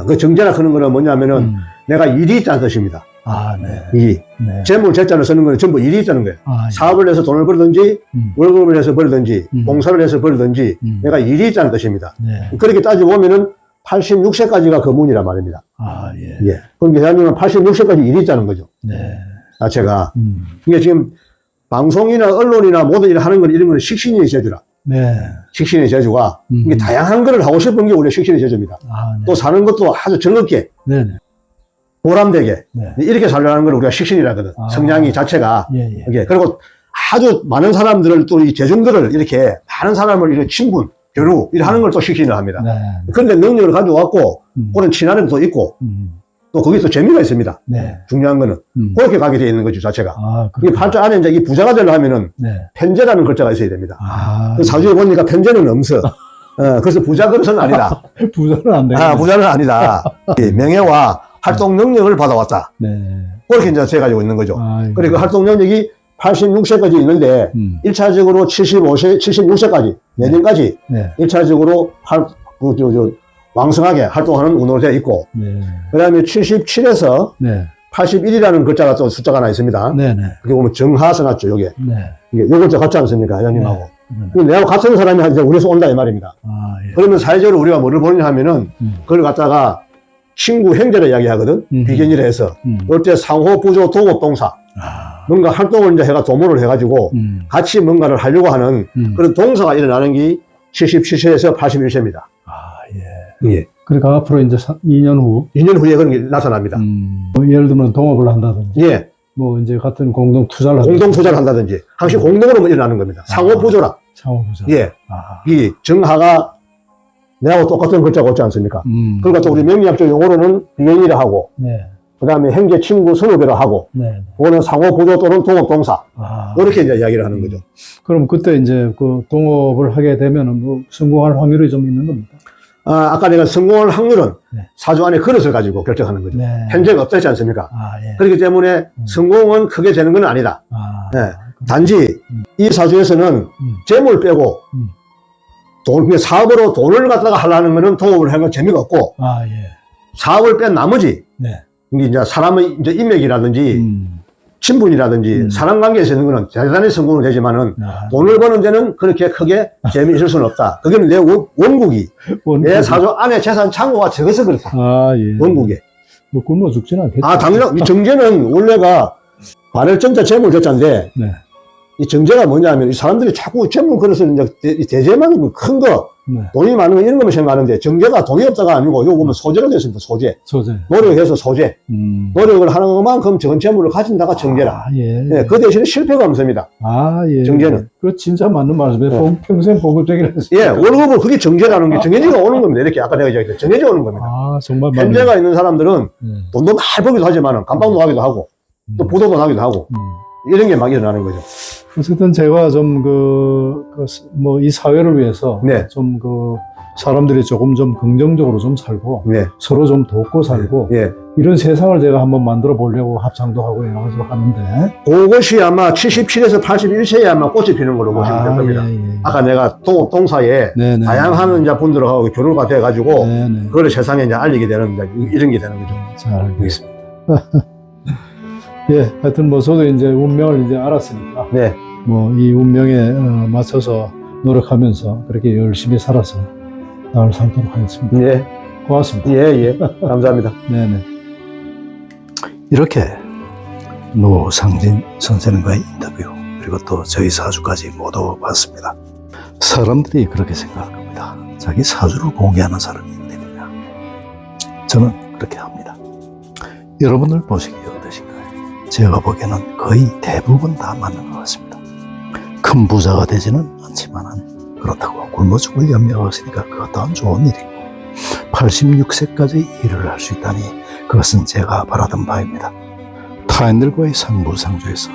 그 정제라 그런 거는 뭐냐면은 내가 일이 있다는 뜻입니다. 아, 네. 일이. 네. 재물 재자를 쓰는 거는 전부 일이 있다는 거예요. 아, 예. 사업을 해서 돈을 벌든지 월급을 해서 벌든지 봉사를 해서 벌든지 내가 일이 있다는 뜻입니다. 네. 그렇게 따지고 보면은 86세까지가 금운이란 말입니다. 아, 예. 예. 그러니까 대한민국은 86세까지 일이 있다는 거죠. 네. 자체가. 이게 지금 방송이나 언론이나 모든 일을 하는 건 이런 거는 식신의 재주라. 네. 식신의 재주가 이게 다양한 거를 하고 싶은 게 원래 식신의 재주입니다. 아, 네. 또 사는 것도 아주 즐겁게 네네. 보람되게 네. 이렇게 살려는 걸 우리가 식신이라거든. 아. 성향이 자체가. 예, 예. 이게 그리고 아주 많은 사람들을 또 이 대중들을 이렇게 많은 사람을 이렇게 친분, 교류 이렇게 하는 걸 또 식신을 합니다. 네. 그런데 능력을 가지고 갖고 그런 친화력도 있고 또 거기서 재미가 있습니다. 네. 중요한 거는 그렇게 가게 되어 있는 거죠 자체가. 아, 이 팔자 안에 이제 이 부자가 되려면은 네. 편재라는 글자가 있어야 됩니다. 아, 그 사주에 보니까 편재는 없어. 그래서 부자 그릇은 아니다. 부자는 안 되겠네. 부자는 아니다. 이 명예와 활동 능력을 받아왔다. 네. 그렇게 이제 돼가지고 있는 거죠. 아이고. 그리고 그 활동 능력이 86세까지 있는데 1차적으로 75세, 76세까지 내년까지 네. 1차적으로 왕성하게 활동하는 운으로 되어 있고 네. 그 다음에 77에서 네. 81이라는 글자가 또 숫자가 하나 있습니다. 네네. 그게 보면 정하 써놨죠, 요게. 네. 이게 요 글자 같지 않습니까, 회장님하고. 네. 그 내가 같은 사람이 이제 우리에서 온다, 이 말입니다. 아, 예. 그러면 사회적으로 우리가 뭐를 보느냐 하면은, 그걸 갖다가 친구, 형제를 이야기 하거든? 비견이라 해서. 그럴 때 상호, 부조, 도급, 동사. 아. 뭔가 활동을 이제 해가 도모를 해가지고, 같이 뭔가를 하려고 하는 그런 동사가 일어나는 게 77세에서 81세입니다. 아, 예. 예. 그러니까 앞으로 이제 2년 후. 2년 후에 그런 게 나타납니다. 뭐 예를 들면 동업을 한다든지. 예. 뭐 이제 같은 공동 투자를 한다든지. 공동 투자를 한다든지. 항상 공동으로 일어나는 겁니다. 상호, 부조라. 상호부자. 예. 아. 이 정하가 내하고 똑같은 글자가 없지 않습니까? 그러니까 또 우리 명리학적 용어로는 비행이라 하고, 네. 그 다음에 형제, 친구, 선후배라 하고, 네. 그거는 상호, 부조 또는 동업, 동사. 아. 이렇게 이제 이야기를 하는 거죠. 그럼 그때 이제 그 동업을 하게 되면은 뭐 성공할 확률이 좀 있는 겁니까? 아까 내가 성공할 확률은 네. 사주 안에 그릇을 가지고 결정하는 거죠. 네. 현재가 없지 않습니까? 아, 예. 그렇기 때문에 성공은 크게 되는 건 아니다. 아. 네. 단지 이 사주에서는 재물 빼고 사업으로 돈을 갖다가 하려는 거는 동업을 하는 건 재미가 없고 아, 예. 사업을 뺀 나머지 네. 이제 사람의 이제 인맥이라든지 친분이라든지 사람 관계에서 있는 거는 대단히 성공을 되지만은 아. 돈을 버는 데는 그렇게 크게 재미있을 수는 없다. 그거는 내 원국이 내 사주 안에 재산 창고가 적어서 그렇다. 아, 예. 원국에. 뭐 굶어 죽지는 않겠죠. 당연히 이 정제는 원래가 발열전자 재물전자인데 네. 이 정제가 뭐냐면 이 사람들이 자꾸 재물 그릇을 이제 대재만 큰 거, 네. 돈이 많은 거 이런 것만 생각하는데 정제가 돈이 없다가 아니고 이거 보면 소재로 되어 있습니다. 소재. 소재. 노력해서 소재. 노력을 하는 것만큼 적은 재물을 가진다가 정제라. 아, 예. 네, 그 대신에 실패가 없습니다. 아, 예. 정제는. 그 진짜 맞는 말씀이에요. 평생 보급적이라서. 예, 월급을 그게 정제라는 게 정해지가 오는 겁니다. 이렇게 아까 내가 얘기했듯이 정해져 오는 겁니다. 아, 정말 맞네. 현재가 있는 사람들은 네. 돈도 많이 벌기도 하지만 감방도 하기도 하고 또 부도도 하기도 하고 이런 게 막 일어나는 거죠. 어쨌든 제가 좀 뭐 이 사회를 위해서 네. 좀 사람들이 조금 좀 긍정적으로 좀 살고 네. 서로 좀 돕고 살고 예. 이런 세상을 제가 한번 만들어 보려고 합창도 하고 이런 걸 하는데 그것이 아마 77에서 81세에 아마 꽃이 피는 걸로 보시면 될 겁니다. 예, 예. 아까 내가 동사에 네네. 다양한 이제 분들하고 교류가 돼가지고 네네. 그걸 세상에 이제 알리게 되는 이제 이런 게 되는 거죠. 잘 알겠습니다. 예, 하여튼 뭐 저도 이제 운명을 이제 알았으니까 네. 뭐 이 운명에 맞춰서 노력하면서 그렇게 열심히 살아서 나를 살도록 하겠습니다. 예. 고맙습니다. 예. 감사합니다. 네네. 이렇게 노상진 선생님과의 인터뷰 그리고 또 저희 사주까지 모두 봤습니다. 사람들이 그렇게 생각할 겁니다. 자기 사주를 공개하는 사람이 있느냐. 저는 그렇게 합니다. 여러분들 보시기에 어떠신가요? 제가 보기에는 거의 대부분 다 맞는 것 같습니다. 큰 부자가 되지는 않지만은 그렇다고 굶어 죽을 염려가 없으니까 그것 또한 좋은 일이고 86세까지 일을 할 수 있다니 그것은 제가 바라던 바입니다. 타인들과의 상부상조에서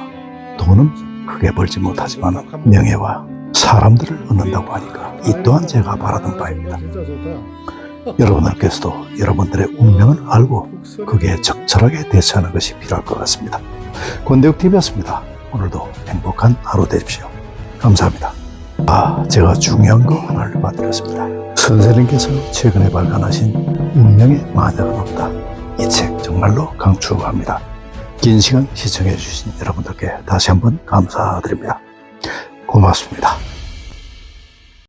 돈은 크게 벌지 못하지만 명예와 사람들을 얻는다고 하니까 이 또한 제가 바라던 바입니다. 여러분들께서도 여러분들의 운명을 알고 그게 적절하게 대처하는 것이 필요할 것 같습니다. 권대욱TV였습니다. 오늘도 행복한 하루 되십시오. 감사합니다. 제가 중요한 거 하나를 봐드렸습니다. 선생님께서 최근에 발간하신 운명의 마녀는 없다. 이 책 정말로 강추합니다. 긴 시간 시청해 주신 여러분들께 다시 한번 감사드립니다. 고맙습니다.